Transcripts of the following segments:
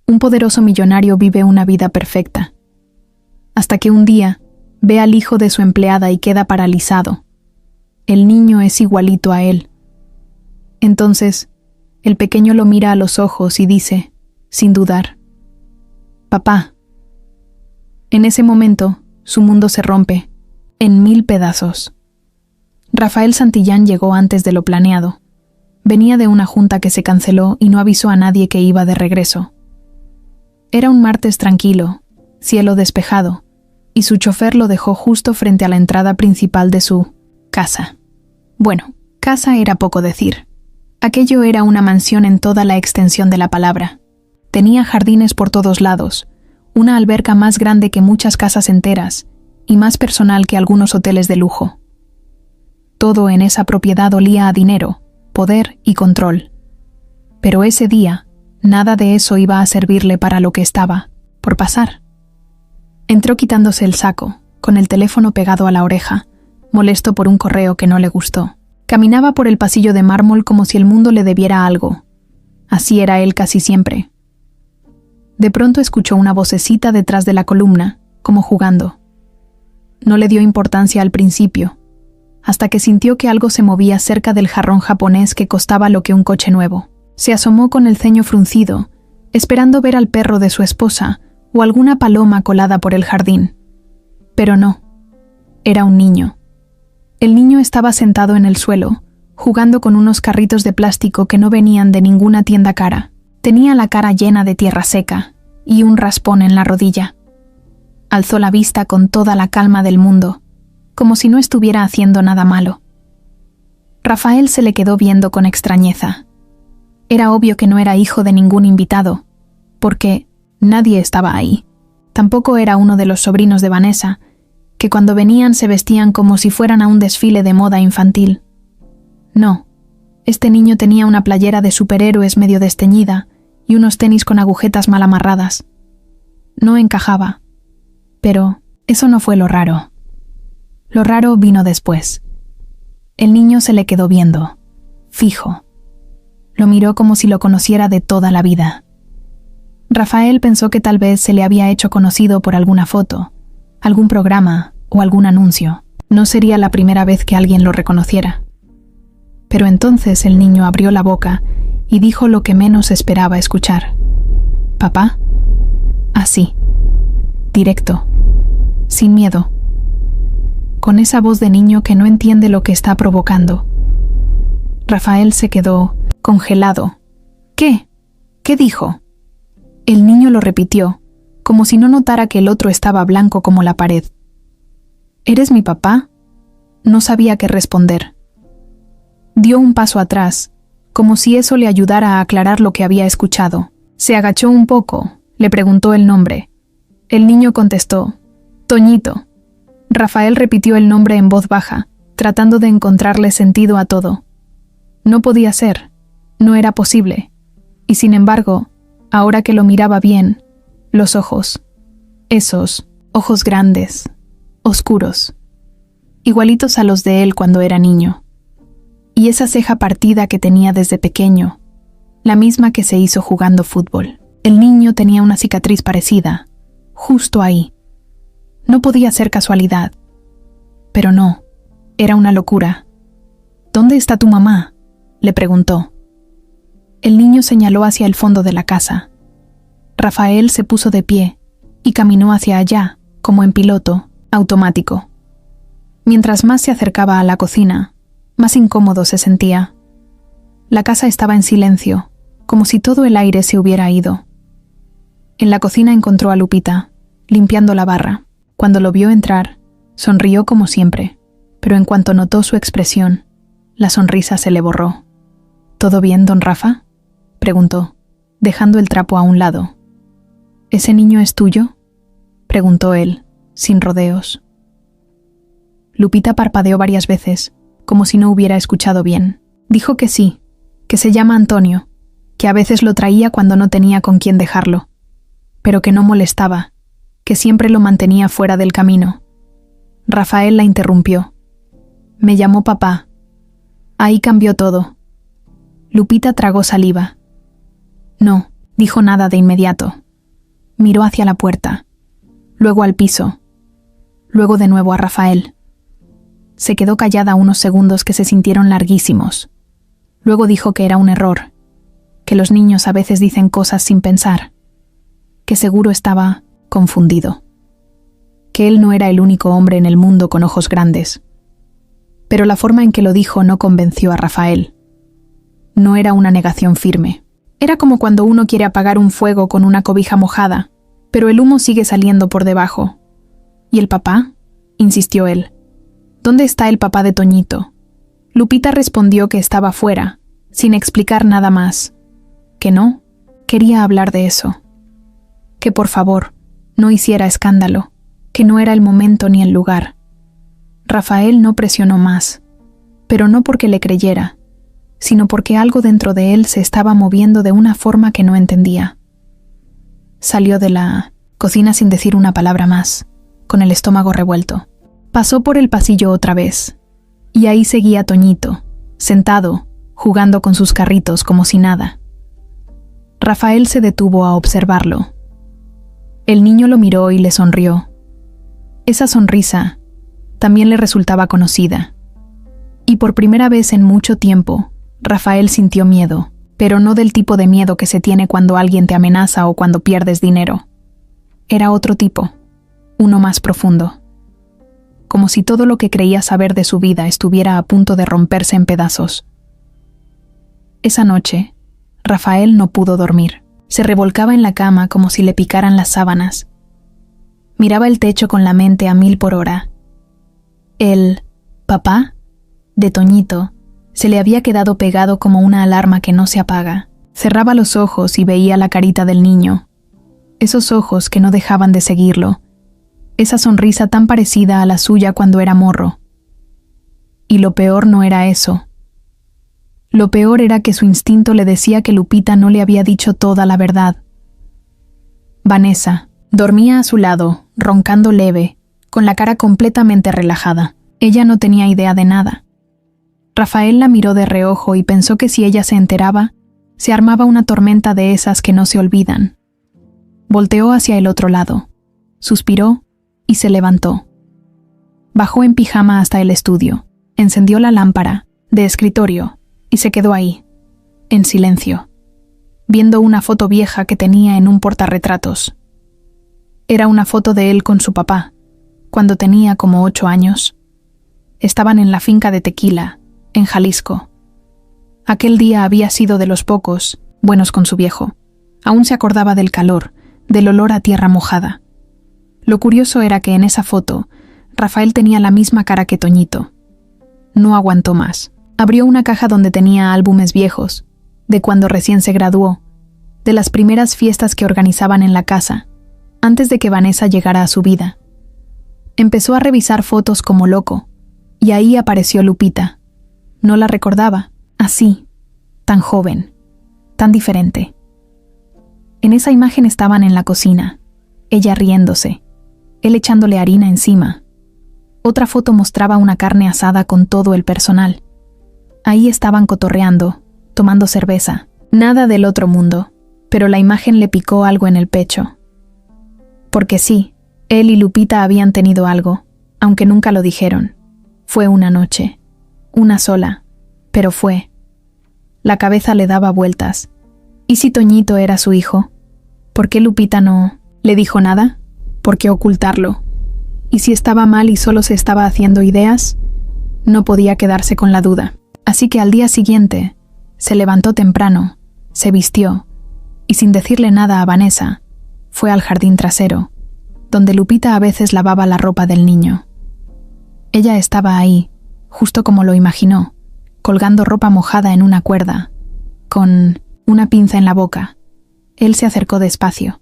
Un poderoso millonario vive una vida perfecta. Hasta que un día ve al hijo de su empleada y queda paralizado. El niño es igualito a él. Entonces, el pequeño lo mira a los ojos y dice, sin dudar, «Papá». En ese momento, su mundo se rompe, en 1000 pedazos. Rafael Santillán llegó antes de lo planeado. Venía de una junta que se canceló y no avisó a nadie que iba de regreso. Era un martes tranquilo, cielo despejado, y su chofer lo dejó justo frente a la entrada principal de su casa. Bueno, casa era poco decir. Aquello era una mansión en toda la extensión de la palabra. Tenía jardines por todos lados, una alberca más grande que muchas casas enteras y más personal que algunos hoteles de lujo. Todo en esa propiedad olía a dinero, poder y control. Pero ese día, nada de eso iba a servirle para lo que estaba por pasar. Entró quitándose el saco, con el teléfono pegado a la oreja, molesto por un correo que no le gustó. Caminaba por el pasillo de mármol como si el mundo le debiera algo. Así era él casi siempre. De pronto escuchó una vocecita detrás de la columna, como jugando. No le dio importancia al principio, hasta que sintió que algo se movía cerca del jarrón japonés que costaba lo que un coche nuevo. Se asomó con el ceño fruncido, esperando ver al perro de su esposa o alguna paloma colada por el jardín. Pero no, era un niño. El niño estaba sentado en el suelo, jugando con unos carritos de plástico que no venían de ninguna tienda cara. Tenía la cara llena de tierra seca y un raspón en la rodilla. Alzó la vista con toda la calma del mundo, como si no estuviera haciendo nada malo. Rafael se le quedó viendo con extrañeza. Era obvio que no era hijo de ningún invitado, porque nadie estaba ahí. Tampoco era uno de los sobrinos de Vanessa, que cuando venían se vestían como si fueran a un desfile de moda infantil. No, este niño tenía una playera de superhéroes medio desteñida y unos tenis con agujetas mal amarradas. No encajaba, pero eso no fue lo raro. Lo raro vino después. El niño se le quedó viendo, fijo. Lo miró como si lo conociera de toda la vida. Rafael pensó que tal vez se le había hecho conocido por alguna foto, algún programa o algún anuncio. No sería la primera vez que alguien lo reconociera. Pero entonces el niño abrió la boca y dijo lo que menos esperaba escuchar. «¿Papá?» Así, directo, sin miedo, con esa voz de niño que no entiende lo que está provocando. Rafael se quedó congelado. «¿Qué? ¿Qué dijo?» El niño lo repitió, como si no notara que el otro estaba blanco como la pared. «¿Eres mi papá?» No sabía qué responder. Dio un paso atrás, como si eso le ayudara a aclarar lo que había escuchado. Se agachó un poco, le preguntó el nombre. El niño contestó, «Toñito». Rafael repitió el nombre en voz baja, tratando de encontrarle sentido a todo. No podía ser, no era posible, y sin embargo, ahora que lo miraba bien, los ojos, esos ojos grandes, oscuros, igualitos a los de él cuando era niño, y esa ceja partida que tenía desde pequeño, la misma que se hizo jugando fútbol. El niño tenía una cicatriz parecida, justo ahí. No podía ser casualidad, pero no, era una locura. «¿Dónde está tu mamá?», le preguntó. El niño señaló hacia el fondo de la casa. Rafael se puso de pie y caminó hacia allá, como en piloto, automático. Mientras más se acercaba a la cocina, más incómodo se sentía. La casa estaba en silencio, como si todo el aire se hubiera ido. En la cocina encontró a Lupita, limpiando la barra. Cuando lo vio entrar, sonrió como siempre, pero en cuanto notó su expresión, la sonrisa se le borró. «¿Todo bien, don Rafa?», preguntó, dejando el trapo a un lado. «¿Ese niño es tuyo?», preguntó él, sin rodeos. Lupita parpadeó varias veces, como si no hubiera escuchado bien. Dijo que sí, que se llama Antonio, que a veces lo traía cuando no tenía con quién dejarlo, pero que no molestaba, que siempre lo mantenía fuera del camino. Rafael la interrumpió. «Me llamó papá». Ahí cambió todo. Lupita tragó saliva. «No, dijo nada de inmediato. Miró hacia la puerta, luego al piso, luego de nuevo a Rafael. Se quedó callada unos segundos que se sintieron larguísimos. Luego dijo que era un error, que los niños a veces dicen cosas sin pensar, que seguro estaba confundido, que él no era el único hombre en el mundo con ojos grandes. Pero la forma en que lo dijo no convenció a Rafael. No era una negación firme. Era como cuando uno quiere apagar un fuego con una cobija mojada, pero el humo sigue saliendo por debajo. ¿Y el papá?, insistió él. ¿Dónde está el papá de Toñito? Lupita respondió que estaba fuera, sin explicar nada más. Que no quería hablar de eso. Que por favor, no hiciera escándalo, que no era el momento ni el lugar. Rafael no presionó más, pero no porque le creyera, sino porque algo dentro de él se estaba moviendo de una forma que no entendía. Salió de la cocina sin decir una palabra más, con el estómago revuelto. Pasó por el pasillo otra vez, y ahí seguía Toñito, sentado, jugando con sus carritos como si nada. Rafael se detuvo a observarlo. El niño lo miró y le sonrió. Esa sonrisa también le resultaba conocida. Y por primera vez en mucho tiempo, Rafael sintió miedo, pero no del tipo de miedo que se tiene cuando alguien te amenaza o cuando pierdes dinero. Era otro tipo, uno más profundo. Como si todo lo que creía saber de su vida estuviera a punto de romperse en pedazos. Esa noche, Rafael no pudo dormir. Se revolcaba en la cama como si le picaran las sábanas. Miraba el techo con la mente a 1000 por hora. El papá de Toñito se le había quedado pegado como una alarma que no se apaga. Cerraba los ojos y veía la carita del niño. Esos ojos que no dejaban de seguirlo. Esa sonrisa tan parecida a la suya cuando era morro. Y lo peor no era eso. Lo peor era que su instinto le decía que Lupita no le había dicho toda la verdad. Vanessa dormía a su lado, roncando leve, con la cara completamente relajada. Ella no tenía idea de nada. Rafael la miró de reojo y pensó que si ella se enteraba, se armaba una tormenta de esas que no se olvidan. Volteó hacia el otro lado, suspiró y se levantó. Bajó en pijama hasta el estudio, encendió la lámpara de escritorio y se quedó ahí, en silencio, viendo una foto vieja que tenía en un portarretratos. Era una foto de él con su papá, cuando tenía como 8 años. Estaban en la finca de Tequila, en Jalisco. Aquel día había sido de los pocos buenos con su viejo. Aún se acordaba del calor, del olor a tierra mojada. Lo curioso era que en esa foto, Rafael tenía la misma cara que Toñito. No aguantó más. Abrió una caja donde tenía álbumes viejos, de cuando recién se graduó, de las primeras fiestas que organizaban en la casa, antes de que Vanessa llegara a su vida. Empezó a revisar fotos como loco, y ahí apareció Lupita. No la recordaba, así, tan joven, tan diferente. En esa imagen estaban en la cocina, ella riéndose, él echándole harina encima. Otra foto mostraba una carne asada con todo el personal. Ahí estaban cotorreando, tomando cerveza. Nada del otro mundo, pero la imagen le picó algo en el pecho. Porque sí, él y Lupita habían tenido algo, aunque nunca lo dijeron. Fue una noche, una sola, pero fue. La cabeza le daba vueltas. ¿Y si Toñito era su hijo? ¿Por qué Lupita no le dijo nada? ¿Por qué ocultarlo? ¿Y si estaba mal y solo se estaba haciendo ideas? No podía quedarse con la duda. Así que al día siguiente, se levantó temprano, se vistió, y sin decirle nada a Vanessa, fue al jardín trasero, donde Lupita a veces lavaba la ropa del niño. Ella estaba ahí, justo como lo imaginó, colgando ropa mojada en una cuerda, con una pinza en la boca. Él se acercó despacio.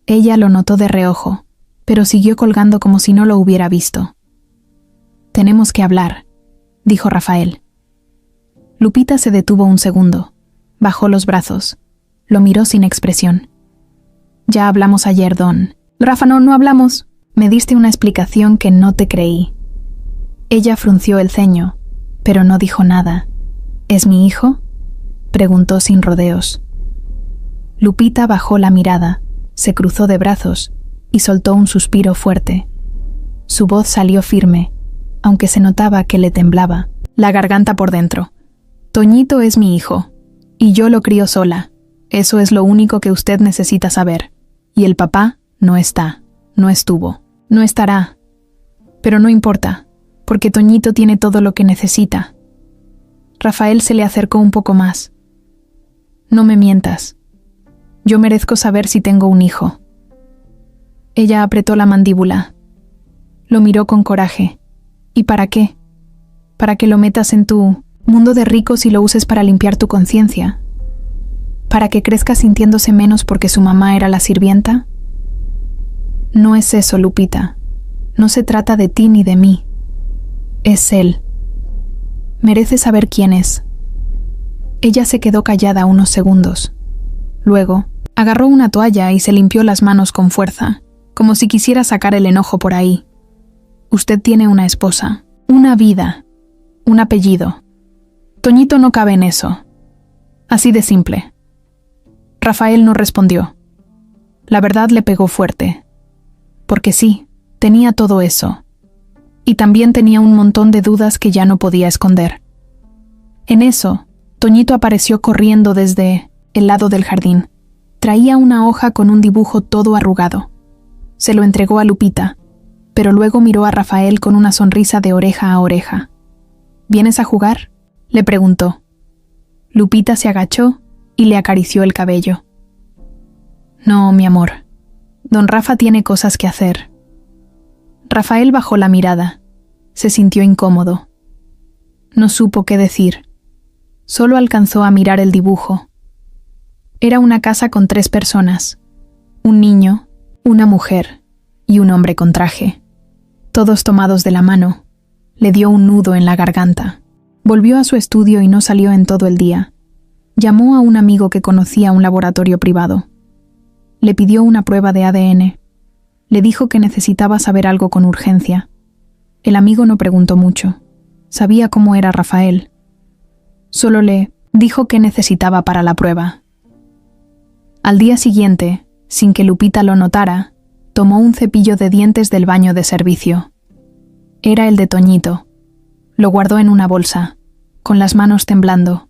Ella lo notó de reojo, pero siguió colgando como si no lo hubiera visto. «Tenemos que hablar», dijo Rafael. Lupita se detuvo un segundo, bajó los brazos, lo miró sin expresión. «Ya hablamos ayer, Don». «Rafa, no hablamos. Me diste una explicación que no te creí». Ella frunció el ceño, pero no dijo nada. «¿Es mi hijo?», preguntó sin rodeos. Lupita bajó la mirada, se cruzó de brazos y soltó un suspiro fuerte. Su voz salió firme, aunque se notaba que le temblaba la garganta por dentro. Toñito es mi hijo, y yo lo crío sola. Eso es lo único que usted necesita saber. Y el papá no está, no estuvo, no estará. Pero no importa, porque Toñito tiene todo lo que necesita. Rafael se le acercó un poco más. No me mientas. Yo merezco saber si tengo un hijo. Ella apretó la mandíbula. Lo miró con coraje. ¿Y para qué? ¿Para que lo metas en tu mundo de ricos y lo uses para limpiar tu conciencia? ¿Para que crezca sintiéndose menos porque su mamá era la sirvienta? No es eso, Lupita. No se trata de ti ni de mí. Es él. Merece saber quién es. Ella se quedó callada unos segundos. Luego, agarró una toalla y se limpió las manos con fuerza, como si quisiera sacar el enojo por ahí. Usted tiene una esposa, una vida, un apellido. Toñito no cabe en eso. Así de simple. Rafael no respondió. La verdad le pegó fuerte. Porque sí, tenía todo eso. Y también tenía un montón de dudas que ya no podía esconder. En eso, Toñito apareció corriendo desde el lado del jardín. Traía una hoja con un dibujo todo arrugado. Se lo entregó a Lupita, pero luego miró a Rafael con una sonrisa de oreja a oreja. ¿Vienes a jugar?, le preguntó. Lupita se agachó y le acarició el cabello. No, mi amor. Don Rafa tiene cosas que hacer. Rafael bajó la mirada. Se sintió incómodo. No supo qué decir. Solo alcanzó a mirar el dibujo. Era una casa con 3 personas. Un niño, una mujer y un hombre con traje. Todos tomados de la mano. Le dio un nudo en la garganta. Volvió a su estudio y no salió en todo el día. Llamó a un amigo que conocía un laboratorio privado. Le pidió una prueba de ADN. Le dijo que necesitaba saber algo con urgencia. El amigo no preguntó mucho. Sabía cómo era Rafael. Solo le dijo qué necesitaba para la prueba. Al día siguiente, sin que Lupita lo notara, tomó un cepillo de dientes del baño de servicio. Era el de Toñito. Lo guardó en una bolsa, con las manos temblando.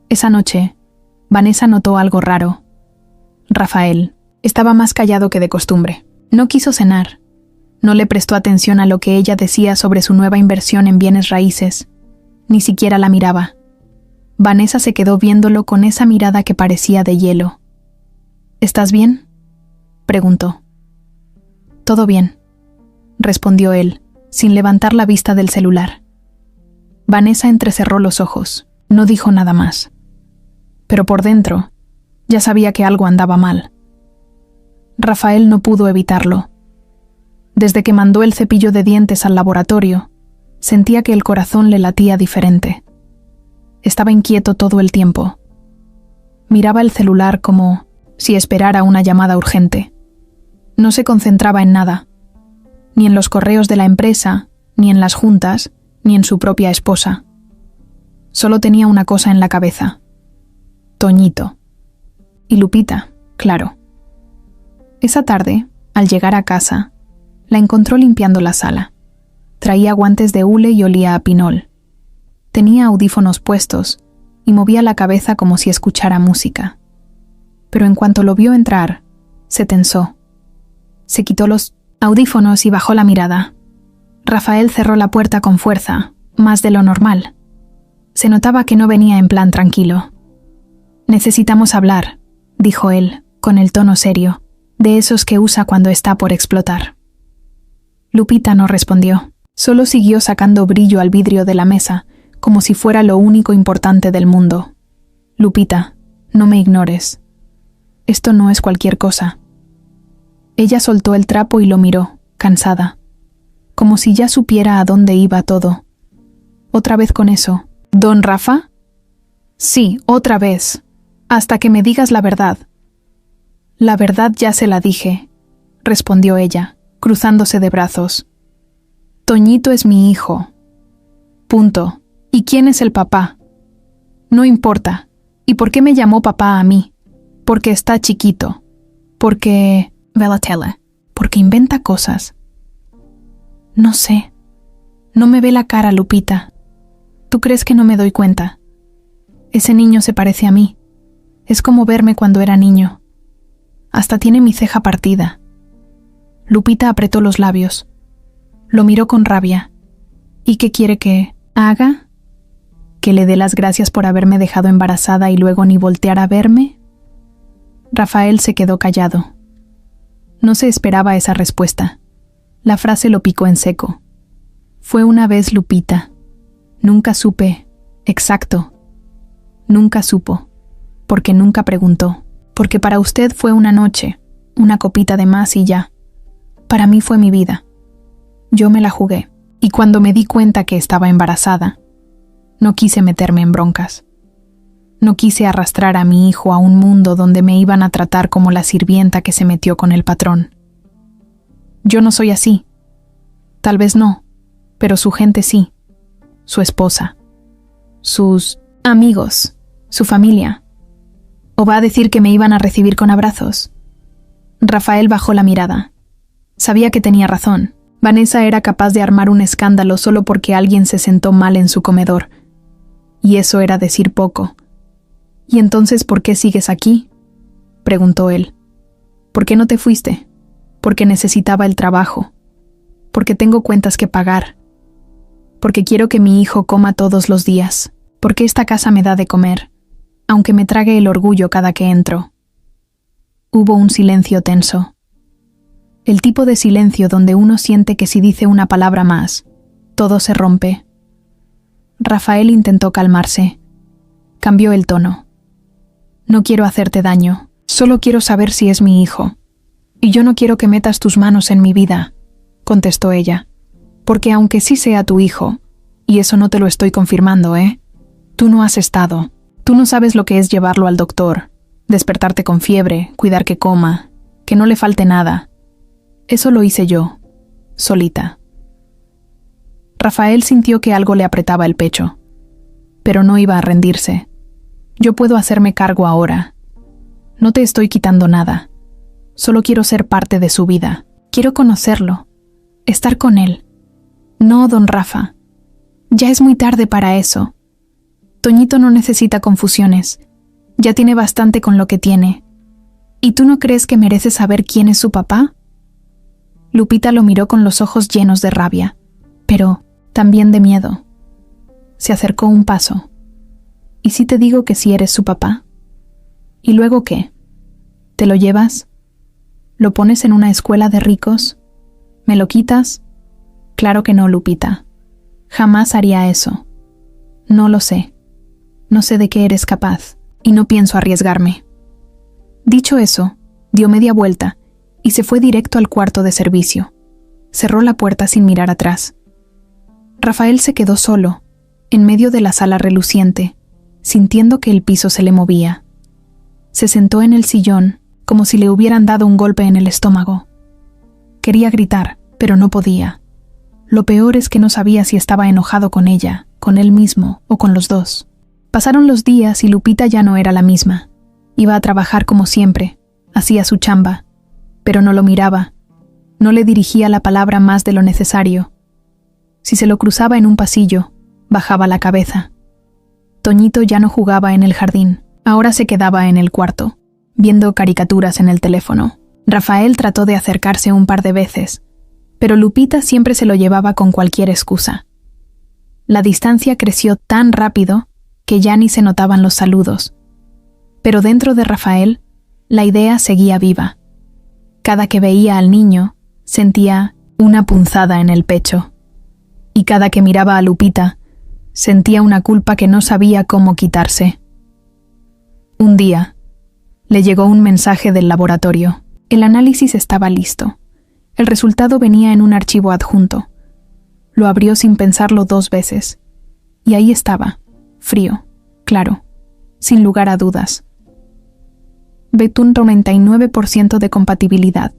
Esa noche, Vanessa notó algo raro. Rafael estaba más callado que de costumbre. No quiso cenar. No le prestó atención a lo que ella decía sobre su nueva inversión en bienes raíces. Ni siquiera la miraba. Vanessa se quedó viéndolo con esa mirada que parecía de hielo. ¿Estás bien?, preguntó. Todo bien, respondió él, sin levantar la vista del celular. Vanessa entrecerró los ojos. No dijo nada más. Pero por dentro, ya sabía que algo andaba mal. Rafael no pudo evitarlo. Desde que mandó el cepillo de dientes al laboratorio, sentía que el corazón le latía diferente. Estaba inquieto todo el tiempo. Miraba el celular como si esperara una llamada urgente. No se concentraba en nada, ni en los correos de la empresa, ni en las juntas, ni en su propia esposa. Solo tenía una cosa en la cabeza: Toñito. Y Lupita, claro. Esa tarde, al llegar a casa, la encontró limpiando la sala. Traía guantes de hule y olía a pinol. Tenía audífonos puestos y movía la cabeza como si escuchara música. Pero en cuanto lo vio entrar, se tensó. Se quitó los audífonos y bajó la mirada. Rafael cerró la puerta con fuerza, más de lo normal. Se notaba que no venía en plan tranquilo. «Necesitamos hablar», dijo él, con el tono serio, de esos que usa cuando está por explotar. Lupita no respondió. Solo siguió sacando brillo al vidrio de la mesa, como si fuera lo único importante del mundo. «Lupita, no me ignores. Esto no es cualquier cosa». Ella soltó el trapo y lo miró, cansada, como si ya supiera a dónde iba todo. Otra vez con eso. «¿Don Rafa?» «Sí, otra vez. Hasta que me digas la verdad». «La verdad ya se la dije», respondió ella, cruzándose de brazos. «Toñito es mi hijo. Punto. ¿Y quién es el papá?» «No importa. ¿Y por qué me llamó papá a mí?» Porque está chiquito. Porque... Velatela. Porque inventa cosas. No sé. No me ve la cara, Lupita. ¿Tú crees que no me doy cuenta? Ese niño se parece a mí. Es como verme cuando era niño. Hasta tiene mi ceja partida. Lupita apretó los labios. Lo miró con rabia. ¿Y qué quiere que haga? ¿Que le dé las gracias por haberme dejado embarazada y luego ni voltear a verme? Rafael se quedó callado. No se esperaba esa respuesta. La frase lo picó en seco. Fue una vez, Lupita. Nunca supe. Exacto. Nunca supo. Porque nunca preguntó. Porque para usted fue una noche, una copita de más y ya. Para mí fue mi vida. Yo me la jugué. Y cuando me di cuenta que estaba embarazada, no quise meterme en broncas. No quise arrastrar a mi hijo a un mundo donde me iban a tratar como la sirvienta que se metió con el patrón. Yo no soy así. Tal vez no, pero su gente sí. Su esposa. Sus amigos. Su familia. ¿O va a decir que me iban a recibir con abrazos? Rafael bajó la mirada. Sabía que tenía razón. Vanessa era capaz de armar un escándalo solo porque alguien se sentó mal en su comedor. Y eso era decir poco. ¿Y entonces por qué sigues aquí?, preguntó él. ¿Por qué no te fuiste? Porque necesitaba el trabajo. Porque tengo cuentas que pagar. Porque quiero que mi hijo coma todos los días. Porque esta casa me da de comer, aunque me trague el orgullo cada que entro. Hubo un silencio tenso. El tipo de silencio donde uno siente que si dice una palabra más, todo se rompe. Rafael intentó calmarse. Cambió el tono. No quiero hacerte daño, solo quiero saber si es mi hijo. Y yo no quiero que metas tus manos en mi vida, contestó ella. Porque aunque sí sea tu hijo, y eso no te lo estoy confirmando, tú no has estado. Tú no sabes lo que es llevarlo al doctor, despertarte con fiebre, cuidar que coma, que no le falte nada. Eso lo hice yo, solita. Rafael sintió que algo le apretaba el pecho, pero no iba a rendirse. Yo puedo hacerme cargo ahora. No te estoy quitando nada. Solo quiero ser parte de su vida. Quiero conocerlo, estar con él. No, don Rafa. Ya es muy tarde para eso. Toñito no necesita confusiones. Ya tiene bastante con lo que tiene. ¿Y tú no crees que mereces saber quién es su papá? Lupita lo miró con los ojos llenos de rabia, pero también de miedo. Se acercó un paso. ¿Y si te digo que sí eres su papá? ¿Y luego qué? ¿Te lo llevas? ¿Lo pones en una escuela de ricos? ¿Me lo quitas? Claro que no, Lupita. Jamás haría eso. No lo sé. No sé de qué eres capaz, y no pienso arriesgarme. Dicho eso, dio media vuelta y se fue directo al cuarto de servicio. Cerró la puerta sin mirar atrás. Rafael se quedó solo, en medio de la sala reluciente, sintiendo que el piso se le movía. Se sentó en el sillón, como si le hubieran dado un golpe en el estómago. Quería gritar, pero no podía. Lo peor es que no sabía si estaba enojado con ella, con él mismo o con los dos. Pasaron los días y Lupita ya no era la misma. Iba a trabajar como siempre, hacía su chamba, pero no lo miraba. No le dirigía la palabra más de lo necesario. Si se lo cruzaba en un pasillo, bajaba la cabeza. Toñito ya no jugaba en el jardín, ahora se quedaba en el cuarto, viendo caricaturas en el teléfono. Rafael trató de acercarse un par de veces, pero Lupita siempre se lo llevaba con cualquier excusa. La distancia creció tan rápido que ya ni se notaban los saludos. Pero dentro de Rafael, la idea seguía viva. Cada que veía al niño, sentía una punzada en el pecho. Y cada que miraba a Lupita, sentía una culpa que no sabía cómo quitarse. Un día, le llegó un mensaje del laboratorio. El análisis estaba listo. El resultado venía en un archivo adjunto. Lo abrió sin pensarlo 2 veces. Y ahí estaba, frío, claro, sin lugar a dudas. Betún 99% de compatibilidad.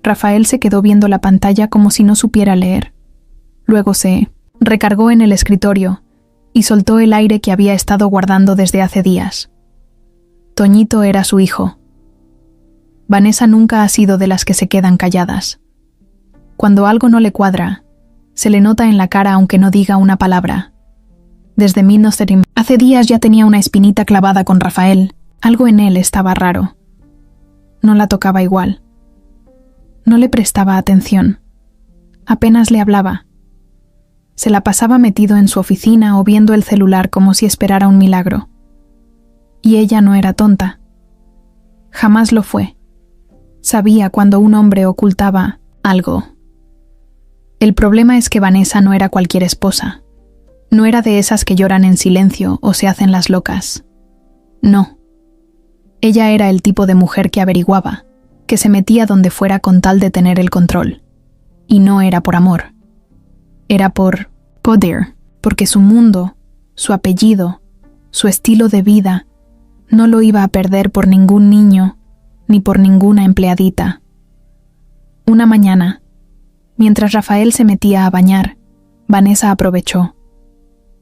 Rafael se quedó viendo la pantalla como si no supiera leer. Luego se recargó en el escritorio y soltó el aire que había estado guardando desde hace días. Toñito era su hijo. Vanessa nunca ha sido de las que se quedan calladas. Cuando algo no le cuadra, se le nota en la cara aunque no diga una palabra. Desde hace días ya tenía una espinita clavada con Rafael. Algo en él estaba raro. No la tocaba igual. No le prestaba atención. Apenas le hablaba. Se la pasaba metido en su oficina o viendo el celular como si esperara un milagro. Y ella no era tonta. Jamás lo fue. Sabía cuando un hombre ocultaba algo. El problema es que Vanessa no era cualquier esposa. No era de esas que lloran en silencio o se hacen las locas. No. Ella era el tipo de mujer que averiguaba, que se metía donde fuera con tal de tener el control. Y no era por amor. Era por poder, porque su mundo, su apellido, su estilo de vida, no lo iba a perder por ningún niño, ni por ninguna empleadita. Una mañana, mientras Rafael se metía a bañar, Vanessa aprovechó.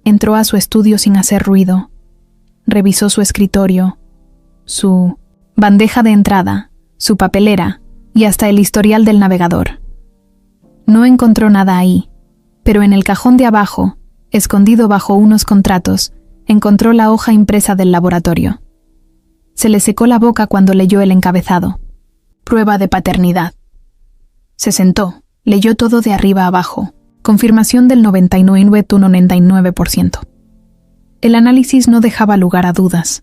Entró a su estudio sin hacer ruido. Revisó su escritorio, su bandeja de entrada, su papelera y hasta el historial del navegador. No encontró nada ahí, pero en el cajón de abajo, escondido bajo unos contratos, encontró la hoja impresa del laboratorio. Se le secó la boca cuando leyó el encabezado. Prueba de paternidad. Se sentó, leyó todo de arriba a abajo. Confirmación del 99,99%. El análisis no dejaba lugar a dudas.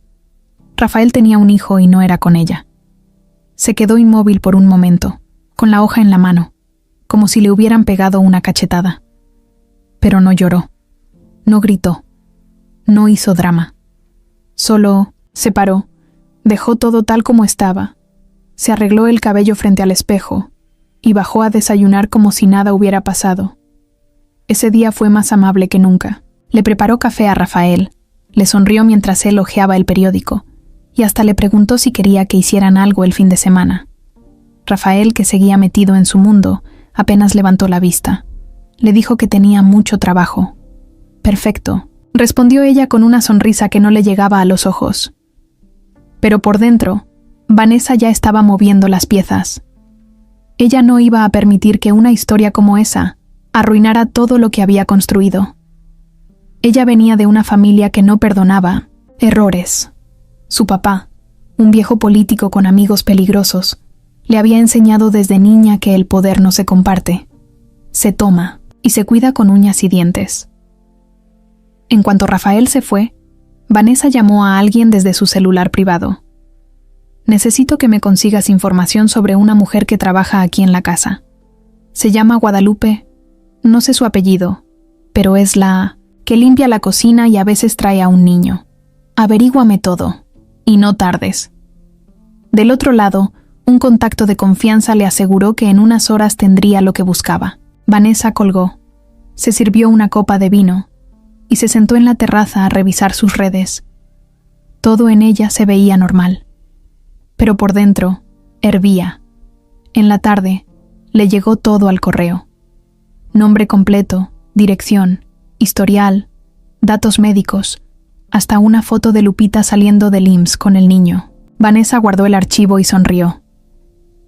Rafael tenía un hijo y no era con ella. Se quedó inmóvil por un momento, con la hoja en la mano, como si le hubieran pegado una cachetada. Pero no lloró, no gritó, no hizo drama. Solo se paró, dejó todo tal como estaba, se arregló el cabello frente al espejo y bajó a desayunar como si nada hubiera pasado. Ese día fue más amable que nunca. Le preparó café a Rafael, le sonrió mientras él hojeaba el periódico y hasta le preguntó si quería que hicieran algo el fin de semana. Rafael, que seguía metido en su mundo, apenas levantó la vista. Le dijo que tenía mucho trabajo. Perfecto, respondió ella con una sonrisa que no le llegaba a los ojos. Pero por dentro, Vanessa ya estaba moviendo las piezas. Ella no iba a permitir que una historia como esa arruinara todo lo que había construido. Ella venía de una familia que no perdonaba errores. Su papá, un viejo político con amigos peligrosos, le había enseñado desde niña que el poder no se comparte, se toma y se cuida con uñas y dientes. En cuanto Rafael se fue, Vanessa llamó a alguien desde su celular privado. Necesito que me consigas información sobre una mujer que trabaja aquí en la casa. Se llama Guadalupe, no sé su apellido, pero es la que limpia la cocina y a veces trae a un niño. Averíguame todo, y no tardes. Del otro lado, un contacto de confianza le aseguró que en unas horas tendría lo que buscaba. Vanessa colgó, se sirvió una copa de vino y se sentó en la terraza a revisar sus redes. Todo en ella se veía normal, pero por dentro hervía. En la tarde le llegó todo al correo. Nombre completo, dirección, historial, datos médicos, hasta una foto de Lupita saliendo del IMSS con el niño. Vanessa guardó el archivo y sonrió.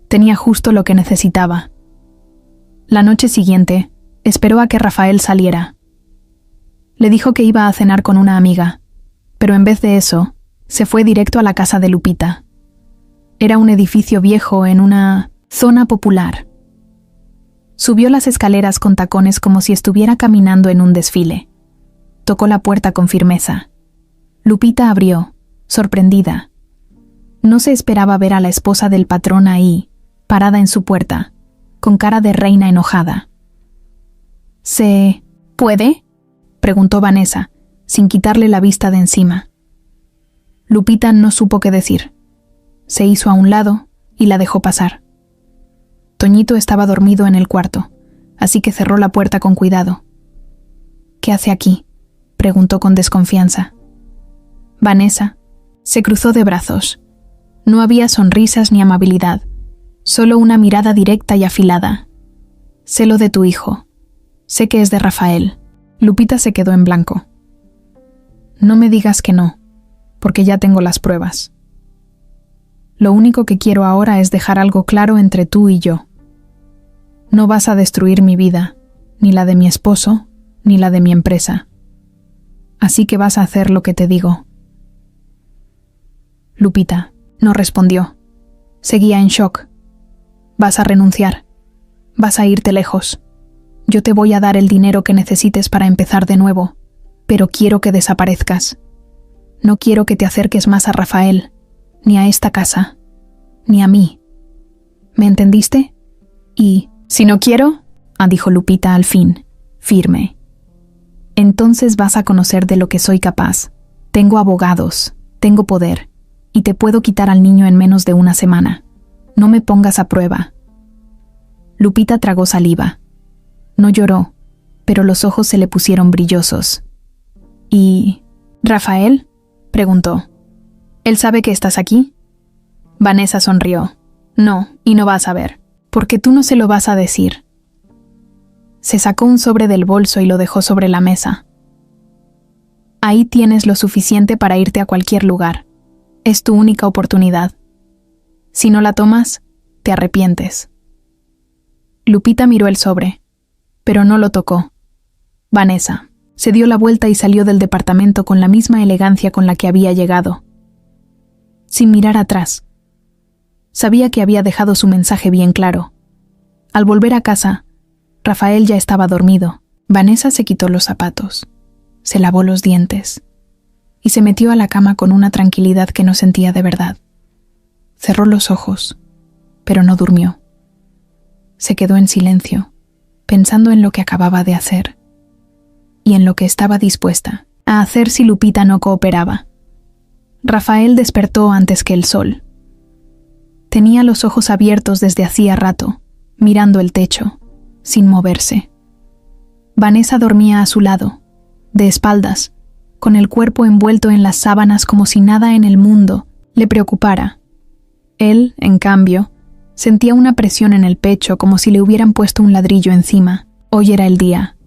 Tenía justo lo que necesitaba. La noche siguiente, esperó a que Rafael saliera. Le dijo que iba a cenar con una amiga, pero en vez de eso, se fue directo a la casa de Lupita. Era un edificio viejo en una zona popular. Subió las escaleras con tacones como si estuviera caminando en un desfile. Tocó la puerta con firmeza. Lupita abrió, sorprendida. No se esperaba ver a la esposa del patrón ahí, parada en su puerta, con cara de reina enojada. ¿Se puede?, preguntó Vanessa, sin quitarle la vista de encima. Lupita no supo qué decir. Se hizo a un lado y la dejó pasar. Toñito estaba dormido en el cuarto, así que cerró la puerta con cuidado. ¿Qué hace aquí?, preguntó con desconfianza. Vanessa se cruzó de brazos. No había sonrisas ni amabilidad, solo una mirada directa y afilada. Sé lo de tu hijo. Sé que es de Rafael. Lupita se quedó en blanco. No me digas que no, porque ya tengo las pruebas. Lo único que quiero ahora es dejar algo claro entre tú y yo. No vas a destruir mi vida, ni la de mi esposo, ni la de mi empresa. Así que vas a hacer lo que te digo. Lupita no respondió. Seguía en shock. Vas a renunciar. Vas a irte lejos. Yo te voy a dar el dinero que necesites para empezar de nuevo, pero quiero que desaparezcas. No quiero que te acerques más a Rafael, ni a esta casa, ni a mí. ¿Me entendiste? Y, si no quiero, dijo Lupita al fin, firme. Entonces vas a conocer de lo que soy capaz. Tengo abogados, tengo poder, y te puedo quitar al niño en menos de una semana. No me pongas a prueba. Lupita tragó saliva. No lloró, pero los ojos se le pusieron brillosos. ¿Y Rafael?, preguntó. ¿Él sabe que estás aquí? Vanessa sonrió. No, y no vas a ver, porque tú no se lo vas a decir. Se sacó un sobre del bolso y lo dejó sobre la mesa. Ahí tienes lo suficiente para irte a cualquier lugar. Es tu única oportunidad. Si no la tomas, te arrepientes. Lupita miró el sobre, pero no lo tocó. Vanessa se dio la vuelta y salió del departamento con la misma elegancia con la que había llegado. Sin mirar atrás. Sabía que había dejado su mensaje bien claro. Al volver a casa, Rafael ya estaba dormido. Vanessa se quitó los zapatos, se lavó los dientes y se metió a la cama con una tranquilidad que no sentía de verdad. Cerró los ojos, pero no durmió. Se quedó en silencio, pensando en lo que acababa de hacer y en lo que estaba dispuesta a hacer si Lupita no cooperaba. Rafael despertó antes que el sol. Tenía los ojos abiertos desde hacía rato, mirando el techo, sin moverse. Vanessa dormía a su lado, de espaldas, con el cuerpo envuelto en las sábanas como si nada en el mundo le preocupara. Él, en cambio, sentía una presión en el pecho como si le hubieran puesto un ladrillo encima. Hoy era el día.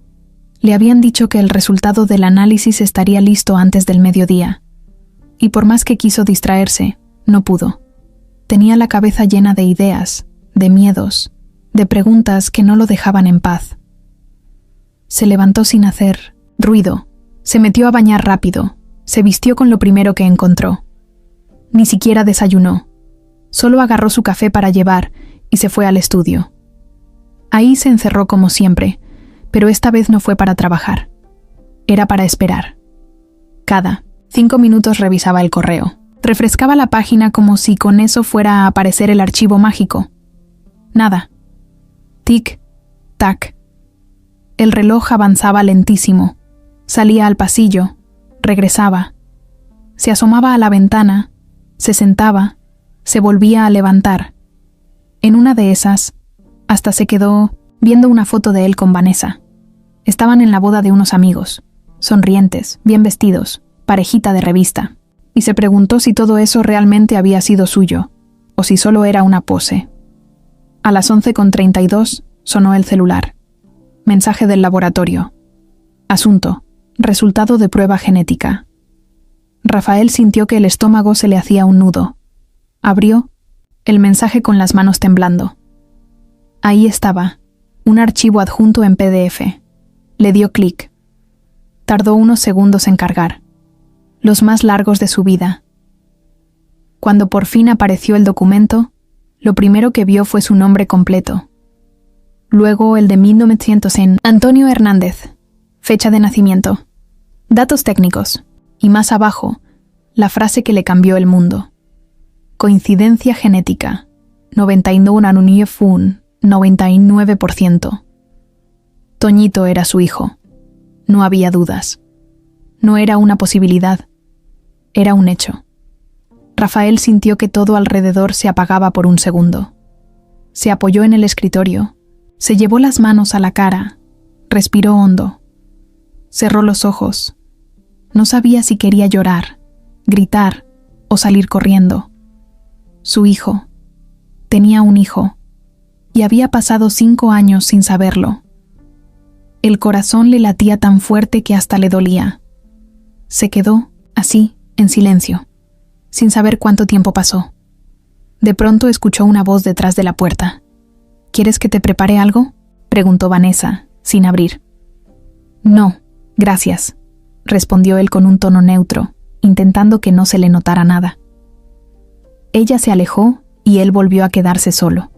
Le habían dicho que el resultado del análisis estaría listo antes del mediodía. Y por más que quiso distraerse, no pudo. Tenía la cabeza llena de ideas, de miedos, de preguntas que no lo dejaban en paz. Se levantó sin hacer ruido, se metió a bañar rápido, se vistió con lo primero que encontró. Ni siquiera desayunó. Solo agarró su café para llevar y se fue al estudio. Ahí se encerró como siempre, pero esta vez no fue para trabajar. Era para esperar. Cada 5 minutos revisaba el correo. Refrescaba la página como si con eso fuera a aparecer el archivo mágico. Nada. Tic, tac. El reloj avanzaba lentísimo. Salía al pasillo, regresaba. Se asomaba a la ventana, se sentaba, se volvía a levantar. En una de esas, hasta se quedó viendo una foto de él con Vanessa. Estaban en la boda de unos amigos, sonrientes, bien vestidos, parejita de revista, y se preguntó si todo eso realmente había sido suyo, o si solo era una pose. A las 11:32 sonó el celular. Mensaje del laboratorio. Asunto: resultado de prueba genética. Rafael sintió que el estómago se le hacía un nudo. Abrió el mensaje con las manos temblando. Ahí estaba, un archivo adjunto en PDF. Le dio clic. Tardó unos segundos en cargar, los más largos de su vida. Cuando por fin apareció el documento, lo primero que vio fue su nombre completo. Luego el de 1900 en Antonio Hernández, fecha de nacimiento, datos técnicos, y más abajo, la frase que le cambió el mundo. Coincidencia genética, 99%. Toñito era su hijo. No había dudas. No era una posibilidad. Era un hecho. Rafael sintió que todo alrededor se apagaba por un segundo. Se apoyó en el escritorio, se llevó las manos a la cara, respiró hondo. Cerró los ojos. No sabía si quería llorar, gritar o salir corriendo. Su hijo. Tenía un hijo. Y había pasado 5 años sin saberlo. El corazón le latía tan fuerte que hasta le dolía. Se quedó, así, en silencio, sin saber cuánto tiempo pasó. De pronto escuchó una voz detrás de la puerta. ¿Quieres que te prepare algo?, preguntó Vanessa, sin abrir. No, gracias, respondió él con un tono neutro, intentando que no se le notara nada. Ella se alejó y él volvió a quedarse solo.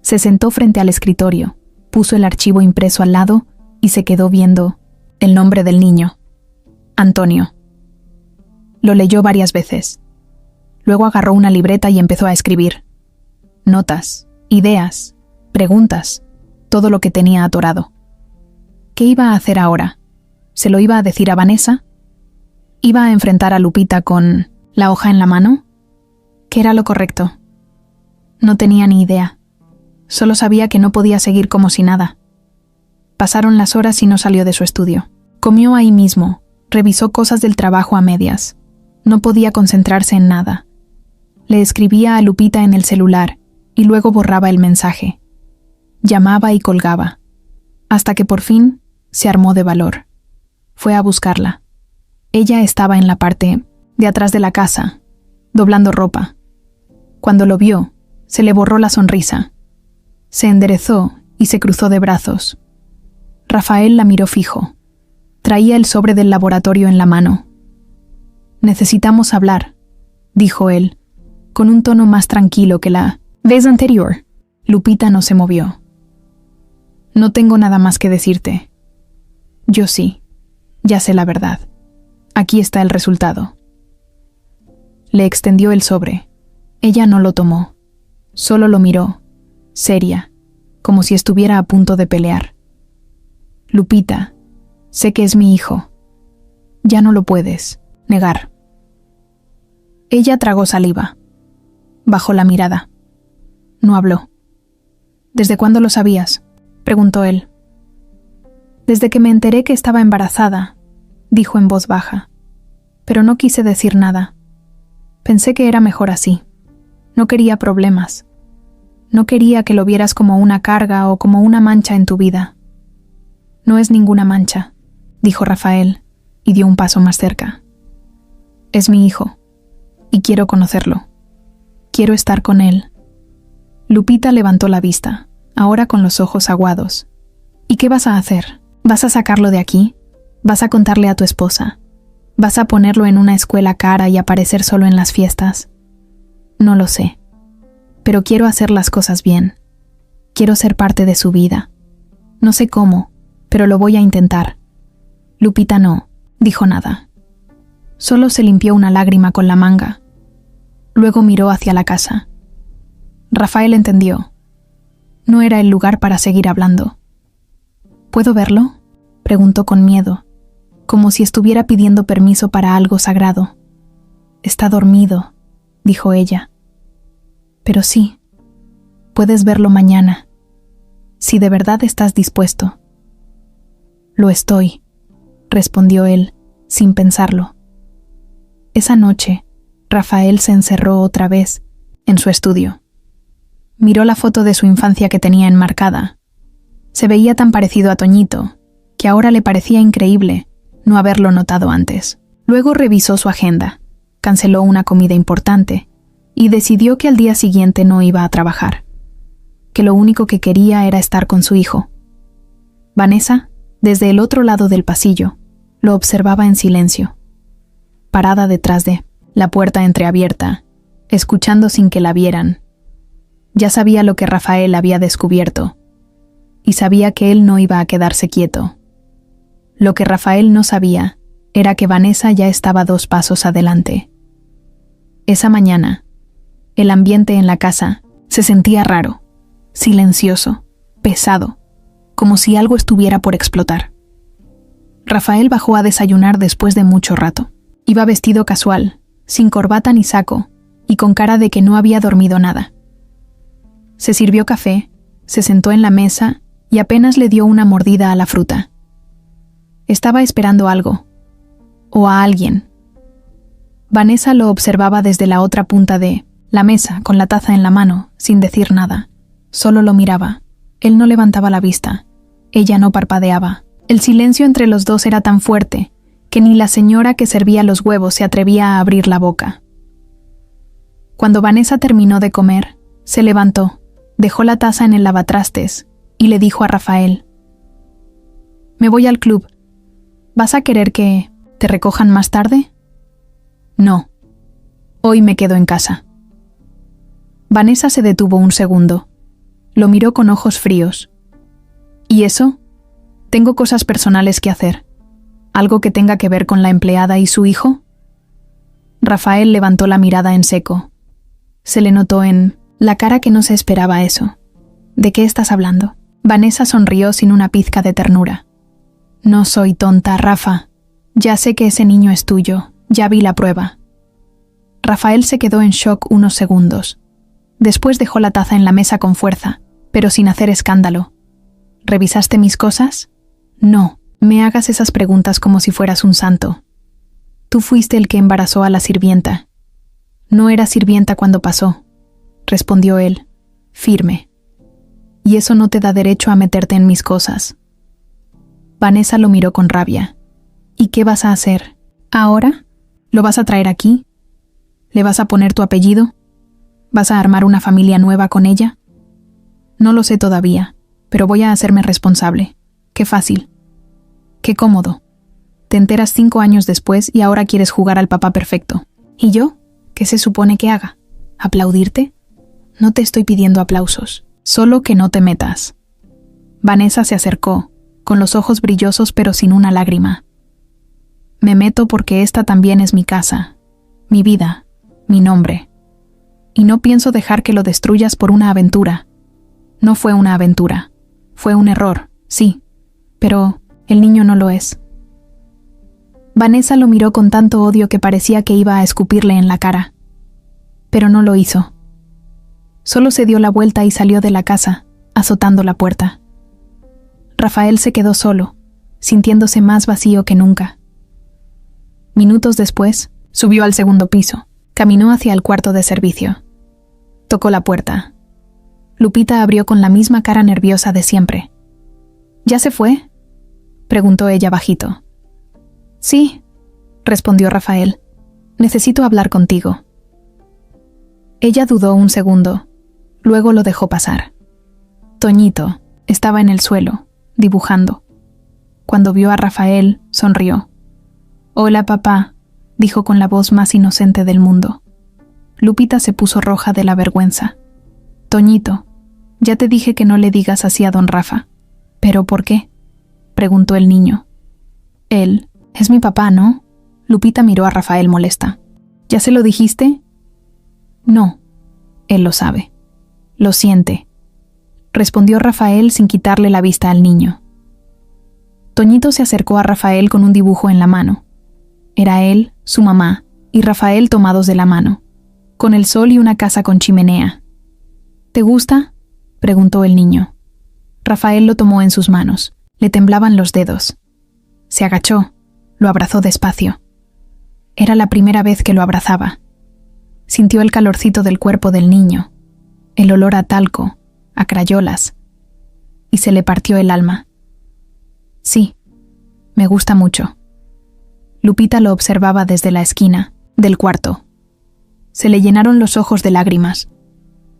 Se sentó frente al escritorio, puso el archivo impreso al lado y se quedó viendo el nombre del niño: Antonio. Lo leyó varias veces. Luego agarró una libreta y empezó a escribir. Notas, ideas, preguntas, todo lo que tenía atorado. ¿Qué iba a hacer ahora? ¿Se lo iba a decir a Vanessa? ¿Iba a enfrentar a Lupita con la hoja en la mano? ¿Qué era lo correcto? No tenía ni idea. Solo sabía que no podía seguir como si nada. Pasaron las horas y no salió de su estudio. Comió ahí mismo, revisó cosas del trabajo a medias. No podía concentrarse en nada. Le escribía a Lupita en el celular y luego borraba el mensaje. Llamaba y colgaba, hasta que por fin se armó de valor. Fue a buscarla. Ella estaba en la parte de atrás de la casa, doblando ropa. Cuando lo vio, se le borró la sonrisa. Se enderezó y se cruzó de brazos. Rafael la miró fijo. Traía el sobre del laboratorio en la mano. «Necesitamos hablar», dijo él, con un tono más tranquilo que la vez anterior. Lupita no se movió. «No tengo nada más que decirte». «Yo sí, ya sé la verdad. Aquí está el resultado». Le extendió el sobre. Ella no lo tomó. Solo lo miró, seria, como si estuviera a punto de pelear. «Lupita, sé que es mi hijo. Ya no lo puedes negar». Ella tragó saliva. Bajó la mirada. No habló. «¿Desde cuándo lo sabías?», preguntó él. «Desde que me enteré que estaba embarazada», dijo en voz baja. «Pero no quise decir nada. Pensé que era mejor así. No quería problemas. No quería que lo vieras como una carga o como una mancha en tu vida». «No es ninguna mancha», dijo Rafael, y dio un paso más cerca. «Es mi hijo, y quiero conocerlo. Quiero estar con él». Lupita levantó la vista, ahora con los ojos aguados. «¿Y qué vas a hacer? ¿Vas a sacarlo de aquí? ¿Vas a contarle a tu esposa? ¿Vas a ponerlo en una escuela cara y aparecer solo en las fiestas?» «No lo sé. Pero quiero hacer las cosas bien. Quiero ser parte de su vida. No sé cómo, pero lo voy a intentar». Lupita no dijo nada. Solo se limpió una lágrima con la manga. Luego miró hacia la casa. Rafael entendió. No era el lugar para seguir hablando. «¿Puedo verlo?», preguntó con miedo, como si estuviera pidiendo permiso para algo sagrado. «Está dormido», dijo ella. «Pero sí, puedes verlo mañana, si de verdad estás dispuesto». «Lo estoy», respondió él, sin pensarlo. Esa noche, Rafael se encerró otra vez en su estudio. Miró la foto de su infancia que tenía enmarcada. Se veía tan parecido a Toñito, que ahora le parecía increíble no haberlo notado antes. Luego revisó su agenda, canceló una comida importante y decidió que al día siguiente no iba a trabajar, que lo único que quería era estar con su hijo. Vanessa, desde el otro lado del pasillo, lo observaba en silencio, parada detrás de la puerta entreabierta, escuchando sin que la vieran. Ya sabía lo que Rafael había descubierto, y sabía que él no iba a quedarse quieto. Lo que Rafael no sabía era que Vanessa ya estaba 2 pasos adelante. Esa mañana, el ambiente en la casa se sentía raro, silencioso, pesado, como si algo estuviera por explotar. Rafael bajó a desayunar después de mucho rato. Iba vestido casual, sin corbata ni saco, y con cara de que no había dormido nada. Se sirvió café, se sentó en la mesa y apenas le dio una mordida a la fruta. Estaba esperando algo, o a alguien. Vanessa lo observaba desde la otra punta de la mesa, con la taza en la mano, sin decir nada. Solo lo miraba. Él no levantaba la vista. Ella no parpadeaba. El silencio entre los dos era tan fuerte que ni la señora que servía los huevos se atrevía a abrir la boca. Cuando Vanessa terminó de comer, se levantó, dejó la taza en el lavatrastes y le dijo a Rafael: «Me voy al club. ¿Vas a querer que te recojan más tarde?» «No. Hoy me quedo en casa». Vanessa se detuvo un segundo. Lo miró con ojos fríos. «¿Y eso? Tengo cosas personales que hacer. ¿Algo que tenga que ver con la empleada y su hijo?» Rafael levantó la mirada en seco. Se le notó en la cara que no se esperaba eso. «¿De qué estás hablando?» Vanessa sonrió sin una pizca de ternura. «No soy tonta, Rafa. Ya sé que ese niño es tuyo. Ya vi la prueba». Rafael se quedó en shock unos segundos. Después dejó la taza en la mesa con fuerza, pero sin hacer escándalo. «¿Revisaste mis cosas?» «No, me hagas esas preguntas como si fueras un santo. Tú fuiste el que embarazó a la sirvienta». «No era sirvienta cuando pasó», respondió él, firme. «Y eso no te da derecho a meterte en mis cosas». Vanessa lo miró con rabia. «¿Y qué vas a hacer? ¿Ahora? ¿Lo vas a traer aquí? ¿Le vas a poner tu apellido? ¿Vas a armar una familia nueva con ella?» «No lo sé todavía, pero voy a hacerme responsable. Qué fácil. Qué cómodo. Te enteras 5 años después y ahora quieres jugar al papá perfecto. ¿Y yo? ¿Qué se supone que haga? ¿Aplaudirte? No te estoy pidiendo aplausos. Solo que no te metas». Vanessa se acercó, con los ojos brillosos pero sin una lágrima. «Me meto porque esta también es mi casa, mi vida, mi nombre. Y no pienso dejar que lo destruyas por una aventura. No fue una aventura. Fue un error, sí, pero el niño no lo es». Vanessa lo miró con tanto odio que parecía que iba a escupirle en la cara. Pero no lo hizo. Solo se dio la vuelta y salió de la casa, azotando la puerta. Rafael se quedó solo, sintiéndose más vacío que nunca. Minutos después, subió al 2º piso, caminó hacia el cuarto de servicio. Tocó la puerta. Lupita abrió con la misma cara nerviosa de siempre. «¿Ya se fue?», preguntó ella bajito. «Sí», respondió Rafael. «Necesito hablar contigo». Ella dudó un segundo, luego lo dejó pasar. Toñito estaba en el suelo, dibujando. Cuando vio a Rafael, sonrió. «Hola, papá», dijo con la voz más inocente del mundo. Lupita se puso roja de la vergüenza. «Toñito, ya te dije que no le digas así a don Rafa». «¿Pero por qué?», preguntó el niño. «Él es mi papá, ¿no?». Lupita miró a Rafael molesta. «¿Ya se lo dijiste?». «No, él lo sabe. Lo siente», respondió Rafael sin quitarle la vista al niño. Toñito se acercó a Rafael con un dibujo en la mano. Era él, su mamá y Rafael tomados de la mano, con el sol y una casa con chimenea. «¿Te gusta?», preguntó el niño. Rafael lo tomó en sus manos. Le temblaban los dedos. Se agachó, lo abrazó despacio. Era la primera vez que lo abrazaba. Sintió el calorcito del cuerpo del niño, el olor a talco, a crayolas, y se le partió el alma. «Sí, me gusta mucho». Lupita lo observaba desde la esquina del cuarto. Se le llenaron los ojos de lágrimas.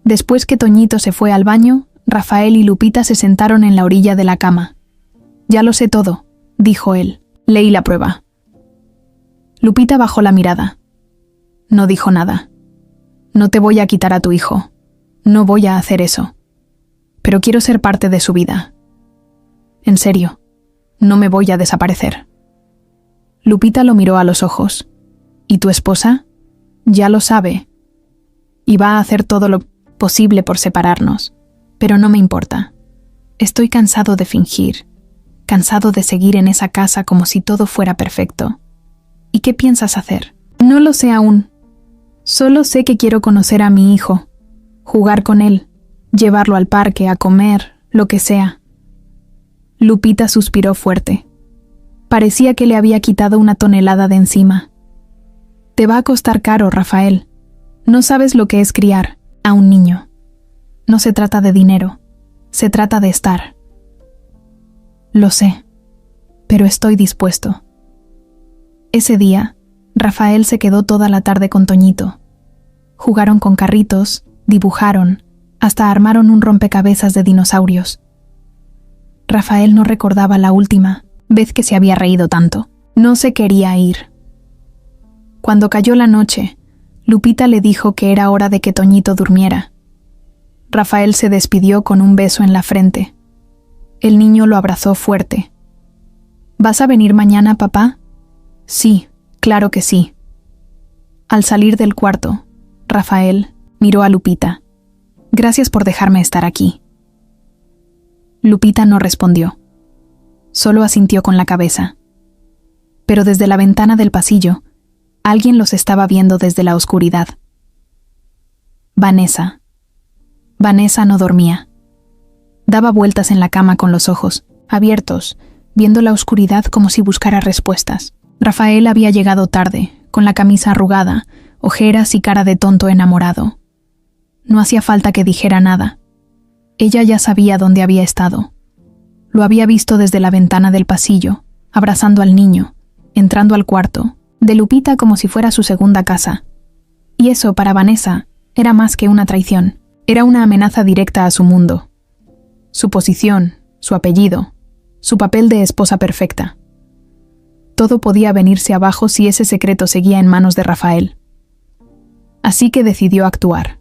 Después que Toñito se fue al baño, Rafael y Lupita se sentaron en la orilla de la cama. «Ya lo sé todo», dijo él. «Leí la prueba». Lupita bajó la mirada. No dijo nada. «No te voy a quitar a tu hijo. No voy a hacer eso. Pero quiero ser parte de su vida. En serio, no me voy a desaparecer». Lupita lo miró a los ojos. «¿Y tu esposa? Ya lo sabe. Y va a hacer todo lo posible por separarnos. Pero no me importa. Estoy cansado de fingir, cansado de seguir en esa casa como si todo fuera perfecto. ¿Y qué piensas hacer?». «No lo sé aún. Solo sé que quiero conocer a mi hijo, jugar con él, llevarlo al parque, a comer, lo que sea». Lupita suspiró fuerte. Parecía que le había quitado una tonelada de encima. «Te va a costar caro, Rafael. No sabes lo que es criar a un niño. No se trata de dinero, se trata de estar». «Lo sé, pero estoy dispuesto». Ese día, Rafael se quedó toda la tarde con Toñito. Jugaron con carritos, dibujaron, hasta armaron un rompecabezas de dinosaurios. Rafael no recordaba la última vez que se había reído tanto. No se quería ir. Cuando cayó la noche, Lupita le dijo que era hora de que Toñito durmiera. Rafael se despidió con un beso en la frente. El niño lo abrazó fuerte. ¿Vas a venir mañana, papá? Sí, claro que sí. Al salir del cuarto, Rafael miró a Lupita. Gracias por dejarme estar aquí. Lupita no respondió. Solo asintió con la cabeza. Pero desde la ventana del pasillo, alguien los estaba viendo desde la oscuridad. Vanessa. Vanessa no dormía. Daba vueltas en la cama con los ojos abiertos, viendo la oscuridad como si buscara respuestas. Rafael había llegado tarde, con la camisa arrugada, ojeras y cara de tonto enamorado. No hacía falta que dijera nada. Ella ya sabía dónde había estado. Lo había visto desde la ventana del pasillo, abrazando al niño, entrando al cuarto, de Lupita como si fuera su segunda casa. Y eso, para Vanessa, era más que una traición. Era una amenaza directa a su mundo. Su posición, su apellido, su papel de esposa perfecta. Todo podía venirse abajo si ese secreto seguía en manos de Rafael. Así que decidió actuar.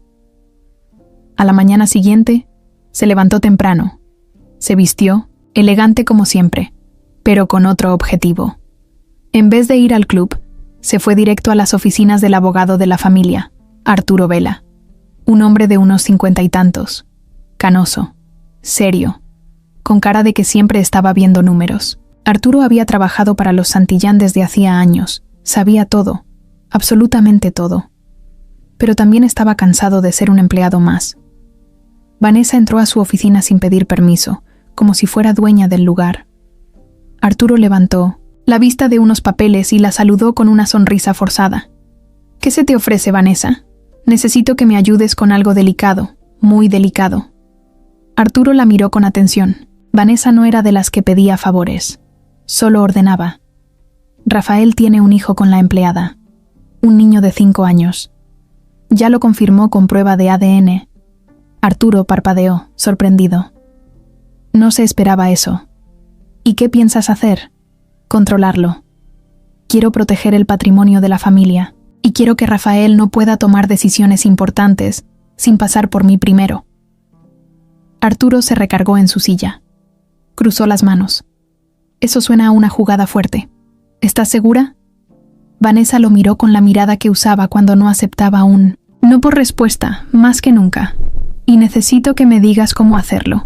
A la mañana siguiente, se levantó temprano. Se vistió, elegante como siempre, pero con otro objetivo. En vez de ir al club, se fue directo a las oficinas del abogado de la familia, Arturo Vela. Un hombre de unos 50 y tantos, canoso, serio, con cara de que siempre estaba viendo números. Arturo había trabajado para los Santillán desde hacía años, sabía todo, absolutamente todo. Pero también estaba cansado de ser un empleado más. Vanessa entró a su oficina sin pedir permiso, como si fuera dueña del lugar. Arturo levantó la vista de unos papeles y la saludó con una sonrisa forzada. ¿Qué se te ofrece, Vanessa? Necesito que me ayudes con algo delicado, muy delicado. Arturo la miró con atención. Vanessa no era de las que pedía favores, solo ordenaba. Rafael tiene un hijo con la empleada, un niño de 5 años. Ya lo confirmó con prueba de ADN. Arturo parpadeó, sorprendido. No se esperaba eso. ¿Y qué piensas hacer? Controlarlo. Quiero proteger el patrimonio de la familia, y quiero que Rafael no pueda tomar decisiones importantes sin pasar por mí primero. Arturo se recargó en su silla. Cruzó las manos. Eso suena a una jugada fuerte. ¿Estás segura? Vanessa lo miró con la mirada que usaba cuando no aceptaba un no por respuesta, más que nunca. Y necesito que me digas cómo hacerlo.